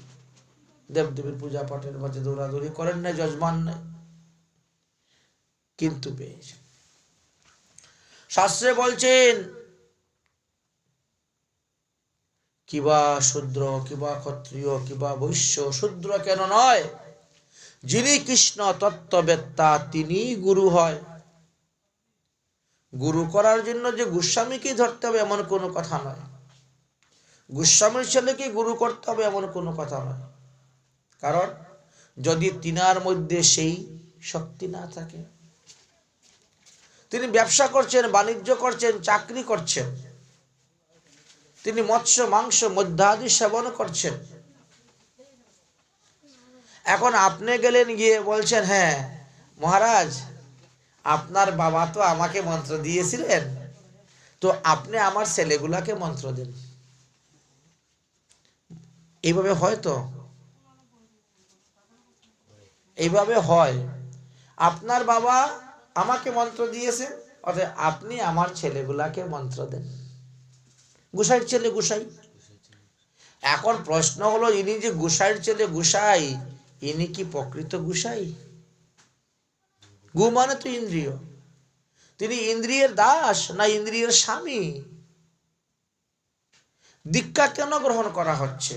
দেবদেবীর পূজা পাঠের মাঝে দৌড়াদৌড়ি করেন নাই, যজমান নাই, কিন্তু পেয়েছে। শাস্ত্রে বলছেন কিবা শূদ্র, কিবা ক্ষত্রিয়, কিবা বৈশ্য, শূদ্র কেন নয়, যিনি কৃষ্ণ তত্ত্ববেত্তা তিনি গুরু হয়। গুরু করার জন্য যে গোস্বামীকে ধরতে হবে এমন কোনো কথা নয়, গোস্বামীর ছেলেকে গুরু করতে হবে এমন কোনো কথা নয়। কারণ যদি তিনার মধ্যে সেই শক্তি না থাকে, তিনি ব্যবসা করছেন, বাণিজ্য করছেন, চাকরি করছেন, তিনি মৎস্য মাংস মধ্যাদি সেবন করছেন, এখন আপনি গেলেন গিয়ে বলছেন হ্যাঁ মহারাজ আপনার বাবা তো আমাকে মন্ত্র দিয়েছিলেন, তো আপনি আমার ছেলেগুলাকে মন্ত্র দেন। এইভাবে হয় তো? এইভাবে হয়। আপনার বাবা আমাকে মন্ত্র দিয়েছে, অর্থাৎ আপনি আমার ছেলেগুলাকে মন্ত্র দেন। গোসাইয়ের ছেলে গোসাই। এখন প্রশ্ন হলো, ইনি যে গোসাইয়ের ছেলে গোসাই, ইনি কি প্রকৃত গোসাই? গু মানে তো ইন্দ্রিয়, তিনি ইন্দ্রিয়ের দাস না ইন্দ্রিয়ের স্বামী? দীক্ষা কেন গ্রহণ করা হচ্ছে?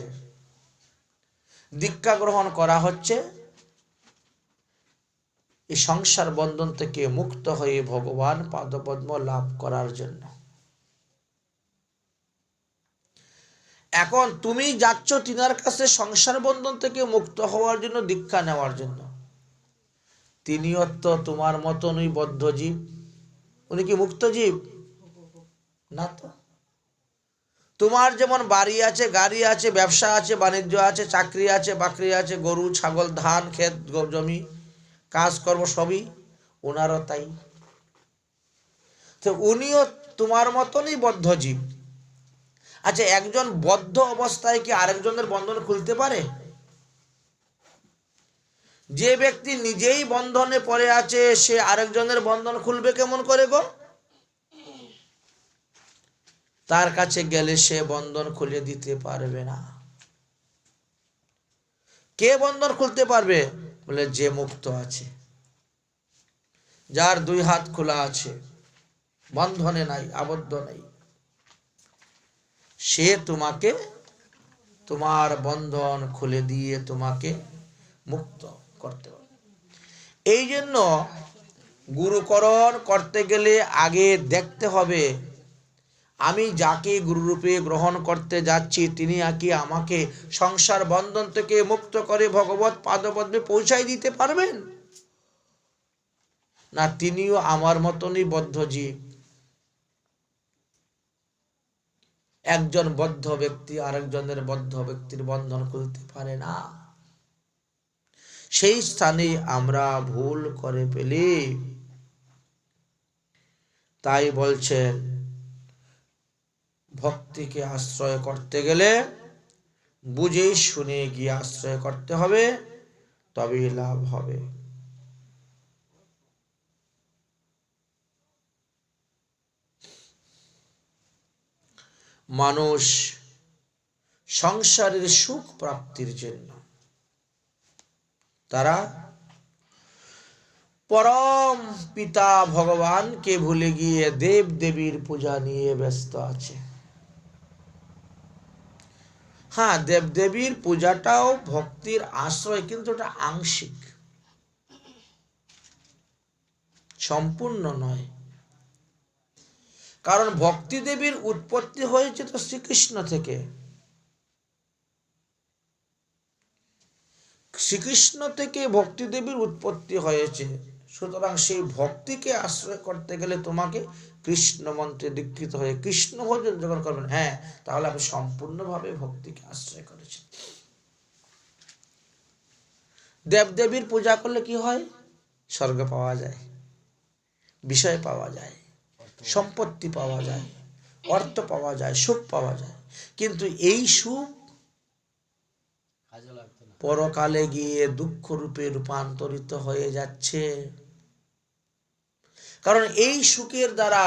দীক্ষা গ্রহণ করা হচ্ছে এই সংসার বন্ধন থেকে মুক্ত হয়ে ভগবান পাদপদ্ম লাভ করার জন্য। এখন তুমি যাচ্ছ তিনার কাছে সংসার বন্ধন থেকে মুক্ত হওয়ার জন্য, দীক্ষা নেওয়ার জন্য। তিনিও তো তোমার মতনই বদ্ধ জীব। উনি কি মুক্ত জীব? না তো। তোমার যেমন বাড়ি আছে, গাড়ি আছে, ব্যবসা আছে, বাণিজ্য আছে, চাকরি আছে, বাকরি আছে, গরু ছাগল, ধান ক্ষেত জমি, কাজকর্ম সবই ওনারও তাই। তো উনিও তোমার মতনই বদ্ধ জীব। আচ্ছা, একজন বদ্ধ অবস্থায় কি আরেকজনের বন্ধন খুলতে পারে? যে ব্যক্তি নিজেই বন্ধনে পড়ে আছে সে আরেকজনের বন্ধন খুলবে কেমন করে গো? তার কাছে গেলে সে বন্ধন খুলে দিতে পারবে না। কে বন্ধন খুলতে পারবে? বলে যে মুক্ত আছে, যার 2 হাত খোলা আছে, বন্ধনে নাই, আবদ্ধ নাই, সে তোমাকে তোমার বন্ধন খুলে দিয়ে তোমাকে মুক্ত করতে পারে। এই জন্য গুরুকরণ করতে গেলে আগে দেখতে হবে আমি যাকে গুরুরূপে গ্রহণ করতে যাচ্ছি তিনি কি আমাকে সংসার বন্ধন থেকে মুক্ত করে ভগবত পাদপদ্মে পৌঁছাই দিতে পারবেন? না তিনিও আমার মতনই বদ্ধ জীব? একজন বদ্ধ ব্যক্তি আরেকজনের বদ্ধ ব্যক্তির বন্ধন খুলতে পারে না। সেই স্থানে আমরা ভুল করে ফেলি। তাই বলছেন ভক্তিকে আশ্রয় করতে গেলে বুঝে শুনে গিয়ে আশ্রয় করতে হবে, তবেই লাভ হবে। মানুষ সংসারের সুখ প্রাপ্তির জন্য তারা পরম পিতা ভগবানকে ভুলে গিয়ে দেব দেবীর পূজা নিয়ে ব্যস্ত আছে। হ্যাঁ, দেব দেবীর পূজাটাও ভক্তির আশ্রয়, কিন্তু এটা আংশিক, সম্পূর্ণ নয়। কারণ ভক্তি দেবীর উৎপত্তি হয়েছে তো শ্রীকৃষ্ণ থেকে। শ্রীকৃষ্ণ থেকে ভক্তি দেবীর উৎপত্তি হয়েছে। সুতরাং সেই ভক্তিকে আশ্রয় করতে গেলে তোমাকে কৃষ্ণ মন্ত্রে দীক্ষিত হয়ে কৃষ্ণ ভজন যখন করবেন, হ্যাঁ, তাহলে আপনি সম্পূর্ণভাবে ভক্তিকে আশ্রয় করেছেন। দেবদেবীর পূজা করলে কি হয়? স্বর্গ পাওয়া যায়, বিষয় পাওয়া যায়, সম্পত্তি পাওয়া যায়, অর্থ পাওয়া যায়, সুখ পাওয়া যায়। কিন্তু এই সুখ পরকালে গিয়ে দুঃখ রূপে রূপান্তরিত হয়ে যাচ্ছে। কারণ এই সুখের দ্বারা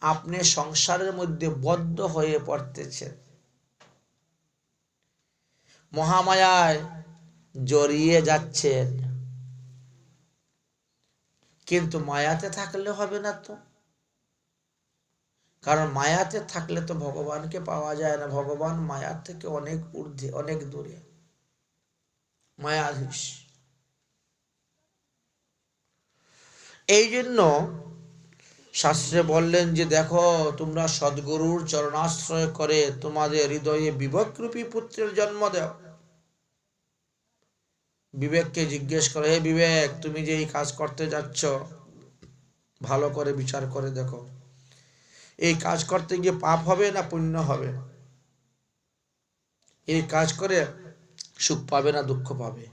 আপনি সংসারের মধ্যে বদ্ধ হয়ে পড়তেছেন, মহামায়ায় জড়িয়ে যাচ্ছেন। কিন্তু মায়াতে থাকলে হবে না তো। কারণ মায়াতে থাকলে তো ভগবানকে পাওয়া যায় না। ভগবান মায়ার থেকে অনেক ঊর্ধ্বে, অনেক দূরে, মায়াধীশ। এই জন্য শাস্ত্রে বললেন যে দেখো, তোমরা সদ্গুরুর চরণাশ্রয় করে তোমাদের হৃদয়ে বিবেকরূপী পুত্রের জন্ম দাও। বিবেককে জিজ্ঞেস করে, হে বিবেক, তুমি যে এই কাজ করতে যাচ্ছ, ভালো করে বিচার করে দেখো, এই কাজ করতে গিয়ে পাপ হবে না পুণ্য হবে? এই কাজ করে সুখ পাবে না দুঃখ পাবে?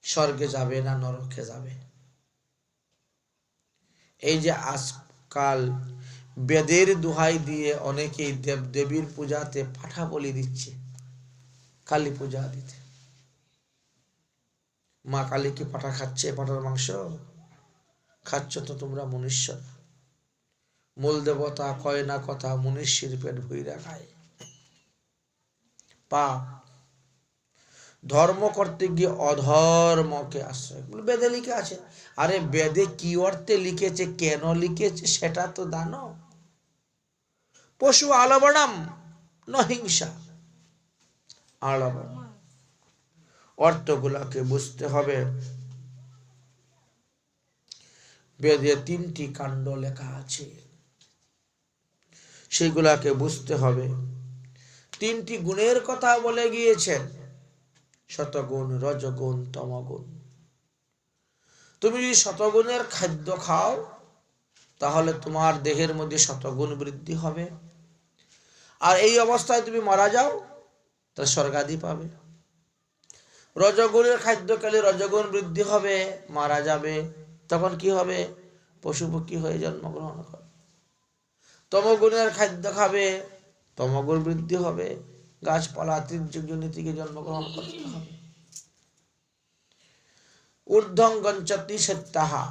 স্বর্গে যাবে না নরকে যাবে? এই যে আজকাল বেদের দোহাই দিয়ে অনেকেই দেব দেবীর পূজাতে পাঠা বলি দিচ্ছে, কালী পূজা দিতে। মা কালী কি পাঠা খাচ্ছে? পাঠার মাংস খাচ্ছ তো তোমরা মনুষ্য। মূল দেবতা কয় না কথা, মনুষ্যের পেট ভইরা খায়। পাপ। ধর্ম করতে গিয়ে অধর্মকে আশ্রয়। বেদে লিখে আছে। আরে বেদে কি অর্থে লিখেছে, কেন লিখেছে সেটা তো জানো? পশু আলবণম নহিংসা। আলবণ অর্থগুলাকে বুঝতে হবে। বেদে 3টি কাণ্ড লেখা আছে, সেগুলাকে বুঝতে হবে। 3টি গুণের কথা বলে গিয়েছেন, শতগুণ, রজগুণ, তমগুণ। তুমি যদি শতগুণের খাদ্য খাও তাহলে তোমার দেহের মধ্যে শতগুণ বৃদ্ধি হবে। আর এই অবস্থায় তুমি মারা যাও তাহলে স্বর্গাদি পাবে। রজগুণের খাদ্য খেলে রজগুণ বৃদ্ধি হবে, মারা যাবে, তখন কি হবে? পশু পক্ষী হয়ে জন্মগ্রহণ করবে। তমগুণের খাদ্য খাবে, তমগুণ বৃদ্ধি হবে, গাছপালা তীর্যজনীতিকে জন্মগ্রহণ করতে হবে। ঊর্ধ্বং গঞ্চতি সত্যাহা।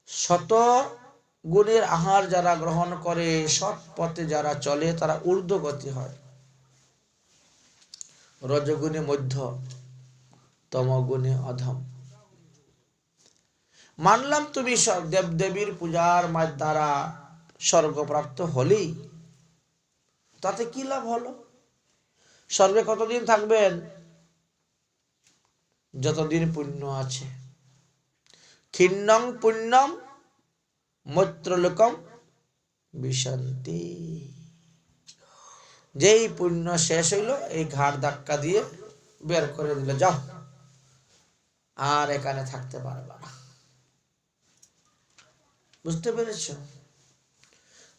শত গুণের আহার যারা গ্রহণ করে, সৎ পথে যারা চলে, তারা ঊর্ধ্বগতি হয়। রজগুণে মধ্য, তমগুণে অধম। মানলাম তুমি দেব দেবীর পূজার দ্বারা স্বর্গপ্রাপ্ত হলেই, তাতে কি লাভ হলো? স্বর্গে কতদিন থাকবেন? যতদিন পুণ্য আছে। ক্ষীণং পুণ্যম মৈত্রলোকম বিশন্তি। যেই পুণ্য শেষ হইল, এই ঘাড় ধাক্কা দিয়ে বের করে দিল, যাও, আর এখানে থাকতে পারবে না। বুঝতে পেরেছ?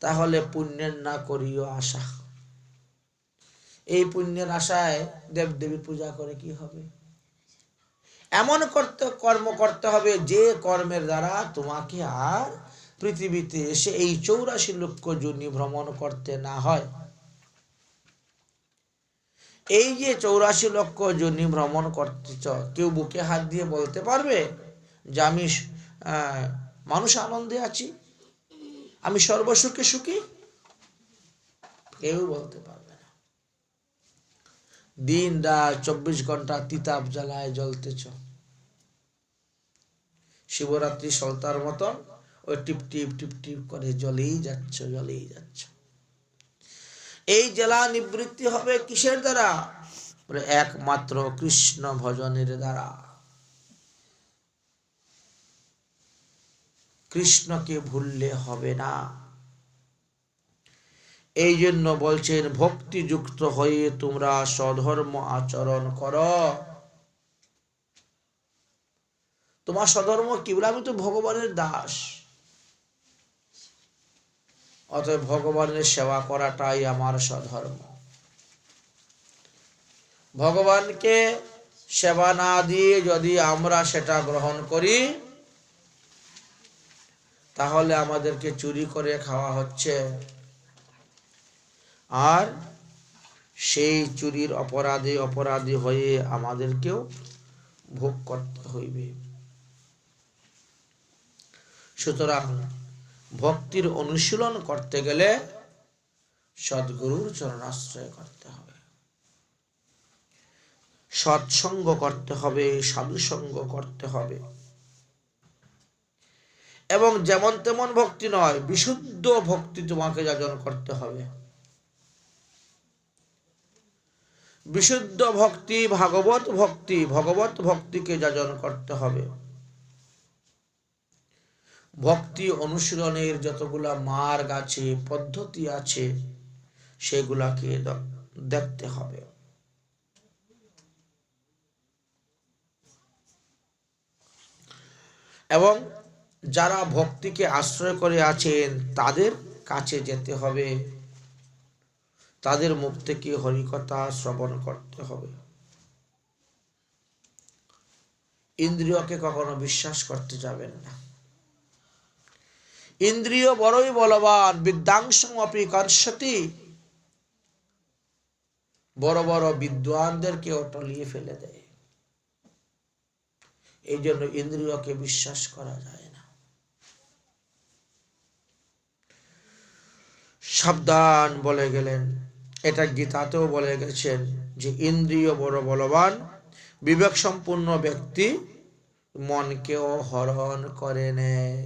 তাহলে পুণ্যের না করিও আশা। এই পুণ্যের আশায় দেবদেবী পূজা করে কি হবে? এমন কর্ম করতে হবে যে কর্মের দ্বারা তোমাকে আর পৃথিবীতে এসে এই 84 লক্ষ যোনি ভ্রমণ করতে না হয়। এই যে 84 লক্ষ যোনি ভ্রমণ করতেছ, কেউ বুকে হাত দিয়ে বলতে পারবে যে আমি মানুষ আনন্দে আছি, আমি সর্বসুখে সুখী? কেউ বলতে পারবে না। দিন রাত 24 ঘন্টা তিতাব জ্বালায় জ্বলতেছ, শিবরাত্রি সলতার মতন ওই টিপ টিপ টিপ টিপ করে জ্বলেই যাচ্ছ, জ্বলেই যাচ্ছ। এই জ্বালা নিবৃত্তি হবে কিসের দ্বারা? একমাত্র কৃষ্ণ ভজনের দ্বারা। কৃষ্ণকে ভুললে হবে না। এই জন্য বলছেন ভক্তিযুক্ত হয়ে তোমরা স্বধর্ম আচরণ করো। তোমার স্বধর্ম কি? বলে আমি তো ভগবানের দাস, অতএব ভগবানের সেবা করাটাই আমার স্বধর্ম। ভগবানকে সেবা না দিয়ে যদি আমরা সেটা গ্রহণ করি, তাহলে আমাদেরকে চুরি করে খাওয়া হচ্ছে, আর সেই চুরির অপরাধী হয়ে আমাদেরকেও ভোগ করতে হইবে। সুতরাং ভক্তির অনুশীলন করতে গেলে সদ্গুরুর চরণাশ্রয় করতে হবে, সৎসঙ্গ করতে হবে, সাধুসঙ্গ করতে হবে। এবং যেমন তেমন ভক্তি নয়, বিশুদ্ধ ভক্তি তোমাকে যাজন করতে হবে। বিশুদ্ধ ভক্তি ভাগবত ভক্তি, ভগবত ভক্তিকে যাজন করতে হবে। ভক্তি অনুশীলনের যতগুলা মার্গ আছে, পদ্ধতি আছে, সেগুলাকে দেখতে হবে। এবং যারা ভক্তিকে আশ্রয় করে আছেন তাদের কাছে যেতে হবে, তাদের মুখ থেকে হরিকথা শ্রবণ করতে হবে। ইন্দ্রিয়কে কখনো বিশ্বাস করতে যাবেন না। ইন্দ্রিয় বড়ই বলবান, বিদ্যাংশং অপি কর্ষতি। বড় বড় বিদ্বানদেরকেও টলিয়ে ফেলে দেয়। এই জন্য ইন্দ্রিয়কে বিশ্বাস করা যায় না। সাবধান বলে গেলেন, এটা গীতাতেও বলে গেছেন যে ইন্দ্রিয় বড় বলবান, বিবেক সম্পূর্ণ ব্যক্তি মনকেও হরণ করে নেয়।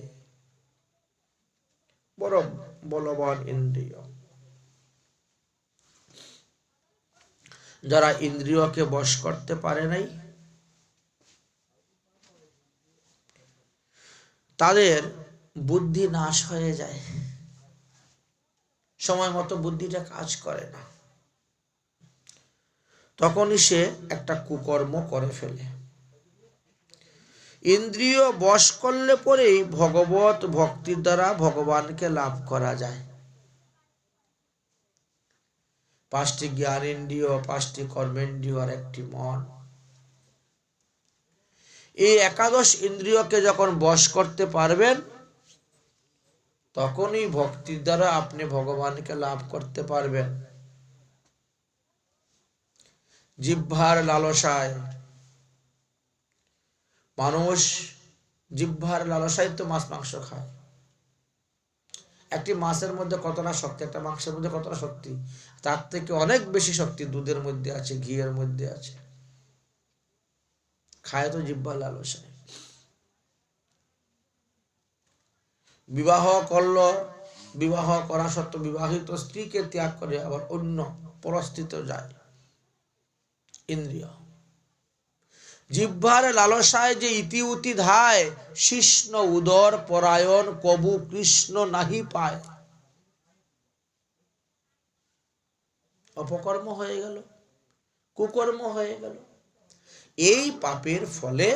বড় বলবান ইন্দ্রিয়। যারা ইন্দ্রিয়কে বশ করতে পারে নাই, তাদের বুদ্ধি নাশ হয়ে যায়, সময় মতো বুদ্ধিটা কাজ করে না, তখনই সে একটা কুকর্ম করে ফেলে। ইন্দ্রিয় বশ করলে পরেই ভগবত ভক্তির দ্বারা ভগবানকে লাভ করা যায়। 5টি জ্ঞানেন্দ্রিয়, 5টি কর্মেন্দ্রিয় আর 1টি মন। এই একাদশ ইন্দ্রিয়কে যখন বশ করতে পারবেন, তখনই ভক্তির দ্বারা আপনি ভগবানকে লাভ করতে পারবেন। জিহ্বার লালসায় মানুষ, জিহ্বার লালসায় তো মাছ মাংস খায়। একটি মাছের মধ্যে কতটা শক্তি, একটা মাংসের মধ্যে কতটা শক্তি, তার থেকে অনেক বেশি শক্তি দুধের মধ্যে আছে, ঘিয়ের মধ্যে আছে। খায় তো জিহ্বার লালসায়। বিবাহ করলো, বিবাহ করা সত্ত্বেও বিবাহিত স্ত্রীকে ত্যাগ করে আবার অন্য পরস্ত্রীতে যায়। ইন্দ্রিয় জিহ্বার লালসায় যে ইতি উতি ধায়, শিষ্ণ উদর পরায়ণ কবু কৃষ্ণ নাহি পায়। অপকর্ম হয়ে গেল, কুকর্ম হয়ে গেল। এই পাপের ফলে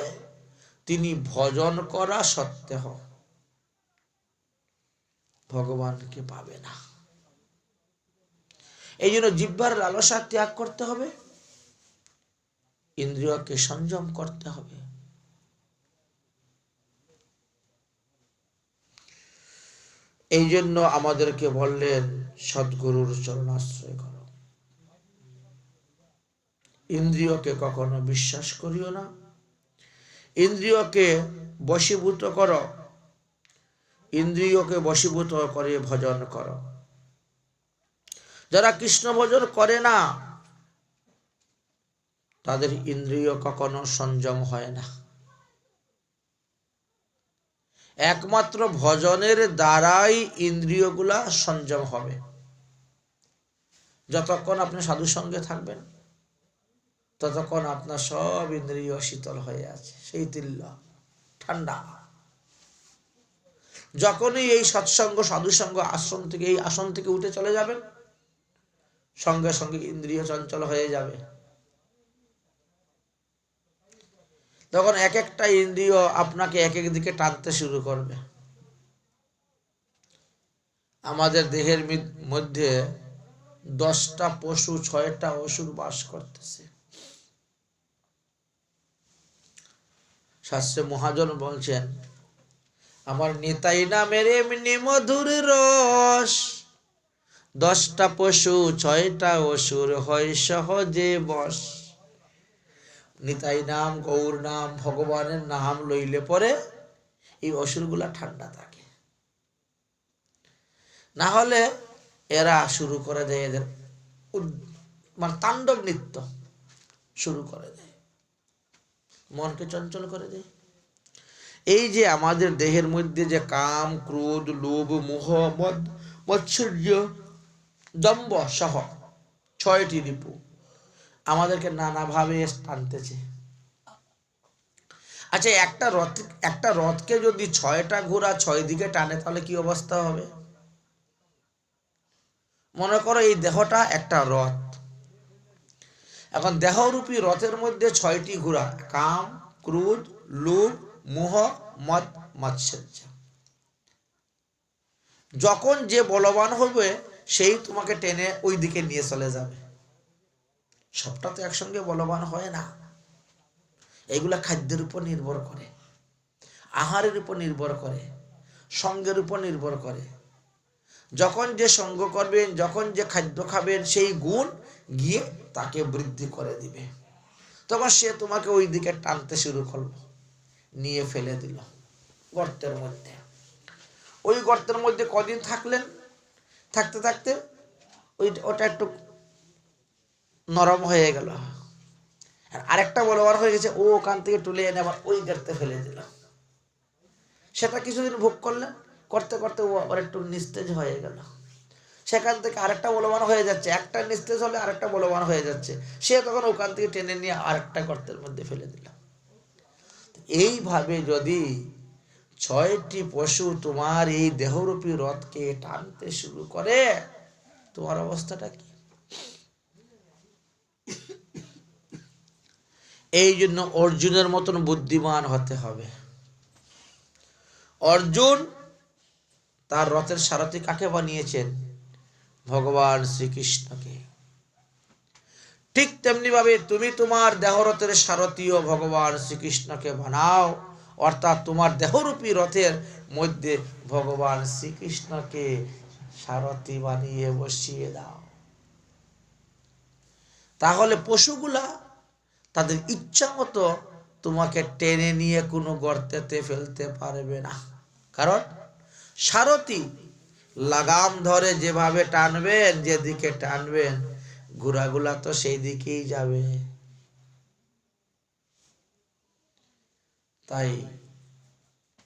তিনি ভজন করা সত্ত্বেও ভগবানকে পাবে না। এই জন্য জিহ্বার লালসা ত্যাগ করতে হবে, ইন্দ্রিয়কে সংযম করতে হবে। এই জন্য আমাদেরকে বললেন সদ্গুরুর চরণাশ্রয় করো, ইন্দ্রিয়কে কখনো বিশ্বাস করিও না, ইন্দ্রিয়কে বশীভূত করো, ইন্দ্রিয়কে বশীভূত করে ভজন করো। যারা কৃষ্ণ ভজন করে না তাদের ইন্দ্রিয় কখনো সংযম হয় না। একমাত্র ভজনের দ্বারাই ইন্দ্রিয়গুলা সংযম হবে। যতক্ষণ আপনি সাধু সঙ্গে থাকবেন ততক্ষণ আপনার সব ইন্দ্রিয় শীতল হয়ে আছে, সেই তিল্য ঠান্ডা। যখনই এই সৎসঙ্গ সাধুসঙ্গ আশ্রম থেকে, এই আসন থেকে উঠে চলে যাবেন, সঙ্গে সঙ্গে ইন্দ্রিয় চঞ্চল হয়ে যাবে। তখন এক একটা ইন্দ্রিয় আপনাকে এক এক দিকে টানতে শুরু করবে। আমাদের দেহের মধ্যে 10টা পশু 6টা অসুর বাস করতেছে। শাস্ত্রে মহাজন বলছেন, আমার নিতাই নামের এমনি মধুর রস, 10টা পশু 6টা অসুর হয় সহজে বশ। নিতাই নাম, গৌর নাম, ভগবানের নাম লইলে পরে এই অসুরগুলা ঠান্ডা থাকে। না হলে এরা শুরু করে দেয়, এদের মানে তাণ্ডব নৃত্য শুরু করে দেয়, মনকে চঞ্চল করে দেয়। এই যে আমাদের দেহের মধ্যে যে কাম, ক্রোধ, লোভ, মোহ, মদ, মৎসর্য, দম্ভ সহ 6টি রিপু আমাদেরকে নানাভাবে টানতেছে। আচ্ছা, একটা রথকে যদি 6টা ঘোড়া 6 দিকে টানে তাহলে কি অবস্থা হবে? মনে করো এই দেহটা একটা রথ। এখন দেহরূপী রথের মধ্যে 6টি ঘোড়া, কাম, ক্রোধ, লোভ, মোহ, মদ, মাৎসর্য। যখন যে বলবান হবে সেই তোমাকে টেনে ওই দিকে নিয়ে চলে যাবে। সবটা তো একসঙ্গে বলবান হয় না। এইগুলা খাদ্যের উপর নির্ভর করে, আহারের উপর নির্ভর করে, সঙ্গের উপর নির্ভর করে। যখন যে সঙ্গ করবেন, যখন যে খাদ্য খাবেন, সেই গুণ গিয়ে তাকে বৃদ্ধি করে দিবে। তখন সে তোমাকে ওই দিকে টানতে শুরু করলো, নিয়ে ফেলে দিল গর্তের মধ্যে। ওই গর্তের মধ্যে কদিন থাকলেন, থাকতে থাকতে ওটা একটু নরম হয়ে গেল, আরেকটা বলবার হয়ে গেছে, ও ওখান থেকে তুলে এনে আবার ওই গর্তে ফেলে দিল। সেটা কিছুদিন ভোগ করলেন, করতে করতে ও আবার একটু নিস্তেজ হয়ে গেল। সেখান থেকে আরেকটা বলবান হয়ে যাচ্ছে, একটা নিস্তেজ হলে আরেকটা বলবান হয়ে যাচ্ছে, সে তখন ওখান থেকে টেনে নিয়ে আরেকটা গর্তের মধ্যে ফেলে দিল। এইভাবে যদি 6টি পশু তোমার এই দেহরূপী রথকে টানতে শুরু করে, তোমার অবস্থাটা কি? এই জন্য অর্জুনের মতন বুদ্ধিমান হতে হবে। অর্জুন তার রথের সারথি কাকে বানিয়েছেন? ভগবান শ্রীকৃষ্ণকে। ঠিক তেমনি ভাবে তুমি তোমার দেহরথের সারথীও ভগবান শ্রীকৃষ্ণকে বানাও, অর্থাৎ তোমার দেহরূপী রথের মধ্যে ভগবান শ্রীকৃষ্ণকে সারথি বানিয়ে বসিয়ে দাও। তাহলে পশুগুলা তাদের ইচ্ছা মতো তোমাকে টেনে নিয়ে কোনো গর্তেতে ফেলতে পারবে না। কারণ সারথি লাগাম ধরে যেভাবে টানবেন, যেদিকে টানবেন ঘোড়াগুলা তো সেই দিকেই যাবে। তাই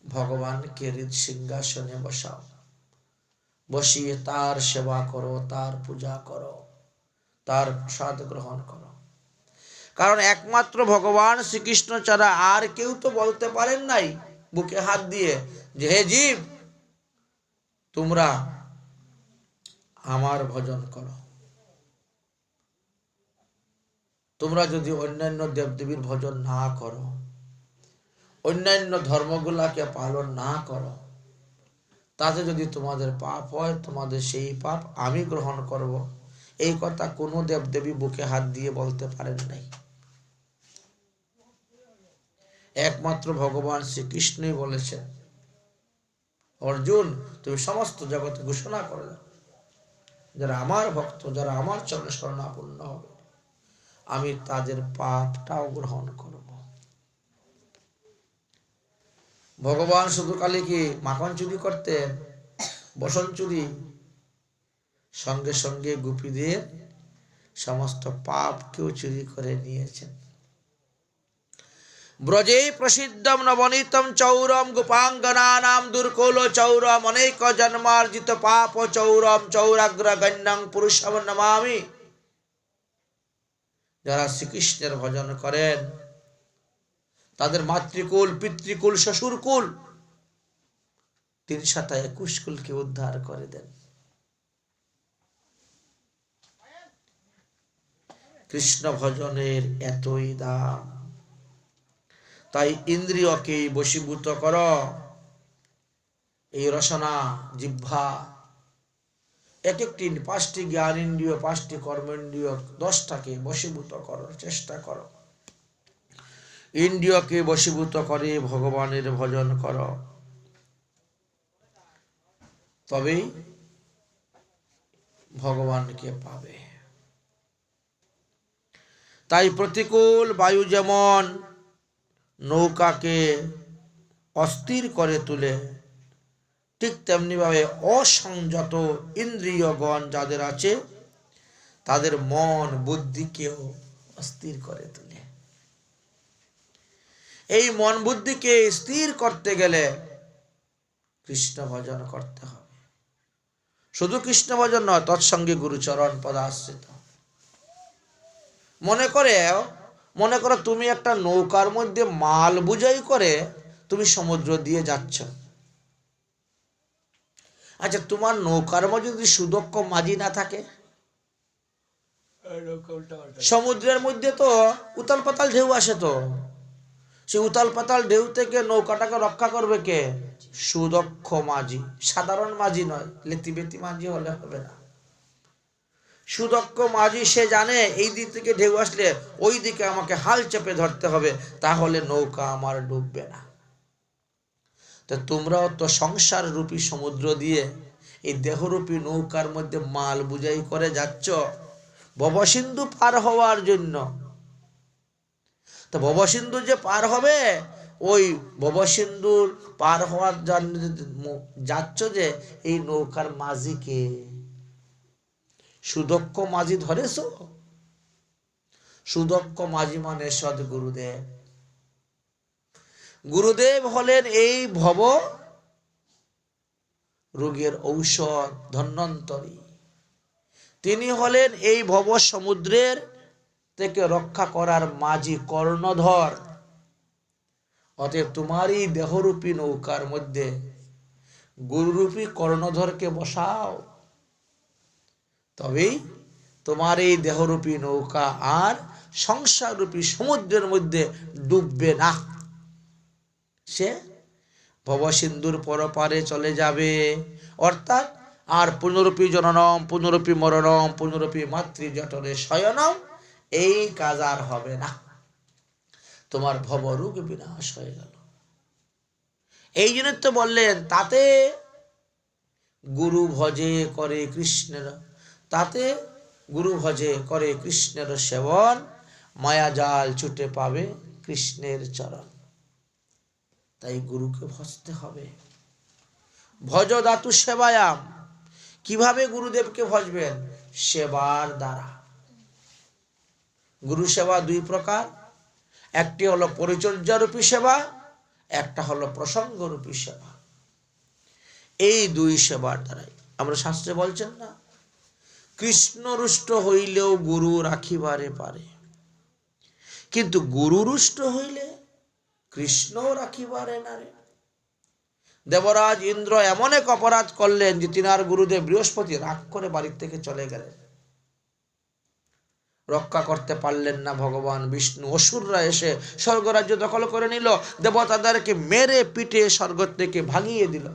ভগবানকে হৃদ সিংহাসনে বসাও, বসিয়ে তার সেবা করো, তার পূজা করো, তার প্রসাদ গ্রহণ করো। কারণ একমাত্র ভগবান শ্রীকৃষ্ণ ছাড়া আর কেউ তো বলতে পারেন নাই বুকে হাত দিয়ে যে হে জীব, তোমরা আমার ভজন করো। তোমরা যদি অন্যান্য দেবদেবীর ভজন না করো, অন্যান্য ধর্মগুলাকে পালন না করো, তাতে যদি তোমাদের পাপ হয়, তোমাদের সেই পাপ আমি গ্রহণ করব। এই কথা কোনো দেবদেবী বুকে হাত দিয়ে বলতে পারেন নাই, একমাত্র ভগবান শ্রীকৃষ্ণই বলেছেন, অর্জুন তুমি সমস্ত জগতে ঘোষণা করে দাও, যারা আমার ভক্ত, যারা আমার চরণে শরণাপন্ন হবে, আমি তাদের পাপটাও গ্রহণ করব। ভগবান শুধু কালে কি মাখন চুরি করতেন, বসন চুরি? সঙ্গে সঙ্গে গোপীদের সমস্ত পাপকেও চুরি করে নিয়েছেন। ব্রজে প্রসিদ্ধম নবনীতম চৌরম গোপাঙ্গনানাম দুর্কুল চৌরম অনেক জন্মার্জিত পাপ চৌরম চৌরাগ্রগণ্যং পুরুষম নমামি। যারা শ্রীকৃষ্ণের ভজন করেন তাদের মাতৃকুল, পিতৃকুল, শ্বশুরকুল, ৩২১ কুলকে উদ্ধার করে দেন। কৃষ্ণ ভজনের এতই দাম। তাই ইন্দ্রিয়কে বশীভূত কর, এই রসনা, জিহ্বা, এক একটি 5টি জ্ঞান ইন্দ্রিয়, 5টি কর্মেন্দ্রিয়, 10টাকে বশীভূত করার চেষ্টা করো। ইন্দ্রিয়কে বশীভূত করে ভগবানের ভজন কর, তবেই ভগবানকে পাবে। তাই প্রতিকূল বায়ু যেমন নৌকাকে অস্থির করে তুলে, ঠিক তেমনি ভাবে অসংযত ইন্দ্রিয়গণ যাদের আছে তাদের মন বুদ্ধিকেও অস্থির করে তোলে। এই মন বুদ্ধিকে স্থির করতে গেলে কৃষ্ণ ভজন করতে হবে। শুধু কৃষ্ণ ভজন নয়, তৎসঙ্গে গুরুচরণ পদাশ্রিত। মনে করো তুমি একটা নৌকার মধ্যে মাল বুঝাই করে তুমি সমুদ্র দিয়ে যাচ্ছ। আচ্ছা, তোমার নৌকার মধ্যে যদি সুদক্ষ মাঝি না থাকে, সমুদ্রের মধ্যে তো উতাল পাতাল ঢেউ আসে, তো সেই উতাল পাতাল ঢেউ থেকে নৌকাটাকে রক্ষা করবে কে? সুদক্ষ মাঝি, সাধারণ মাঝি নয়, লেতিবেতি মাঝি হলে হবে না। সুদক্ষ মাঝি, সে জানে এই দিক থেকে ঢেউ আসলে ওই দিকে আমাকে হাল চেপে ধরতে হবে, তাহলে নৌকা আমার ডুববে না। তো তোমরাও তো সংসার রূপী সমুদ্র দিয়ে এই দেহরূপী নৌকার মধ্যে মাল বুঝাই করে যাচ্ছ ভবসিন্ধু পার হওয়ার জন্য। তো ভবসিন্ধু যে পার হবে, ওই ভবসিন্ধুর পার হওয়ার জন্য যাচ্ছ, যে এই নৌকার মাঝিকে সুদক্ষ মাঝি ধরেছ। সুদক্ষ মাঝি মানে সদ্গুরুদেব। গুরুদেব হলেন এই ভব রোগের ঔষধ, ধন্বন্তরী। তিনি হলেন এই ভব সমুদ্রের থেকে রক্ষা করার মাঝি, কর্ণধর। অতএব তোমারই দেহরূপী নৌকার মধ্যে গুরুরূপী কর্ণধরকে বসাও, তবেই তোমার এই দেহরূপী নৌকা আর সংসাররূপী সমুদ্রের মধ্যে ডুববে না। সে ভবসিন্ধুর পরপারে চলে যাবে, অর্থাৎ আর পুনরূপী জননম, পুনরূপী মরণম, পুনরূপী মাতৃজঠরে শয়নম, এই কাজ আর হবে না। তোমার ভবরোগ বিনাশ হয়ে গেল। এই জন্য তো বললেন, তাতে গুরু ভজে করে কৃষ্ণের, তাতে গুরু ভজে করে কৃষ্ণের সেবন, মায়াজাল ছুটে পাবে কৃষ্ণের চরণ। তাই গুরুকে ভজতে হবে। ভজ দাতু সেবায়াম। কিভাবে গুরুদেবকে ভজবেন? সেবার দ্বারা। গুরু সেবা 2 প্রকার, একটি হলো পরিচর্যারূপী সেবা, একটা হলো প্রসঙ্গরূপী সেবা। এই 2 সেবার দ্বারাই আমরা শাস্ত্রে বলছেন না, কৃষ্ণ রুষ্ট হইলেও গুরু রাখিবারে পারে, কিন্তু গুরু রুষ্ট হইলে কৃষ্ণ রাখিবারে না রে। দেবরাজ ইন্দ্র এমন এক অপরাধ করলেন যে তিনার গুরুদেব বৃহস্পতি রাগ করে বাড়ির থেকে চলে গেলেন। রক্ষা করতে পারলেন না ভগবান বিষ্ণু। অসুররা এসে স্বর্গরাজ্য দখল করে নিল, দেবতাদেরকে মেরে পিটে স্বর্গ থেকে ভাগিয়ে দিল।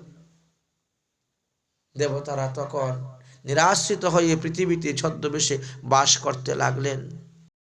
দেবতারা তখন নিরাশ্রিত হয়ে পৃথিবীতে ছদ্মবেশে বাস করতে লাগলেন।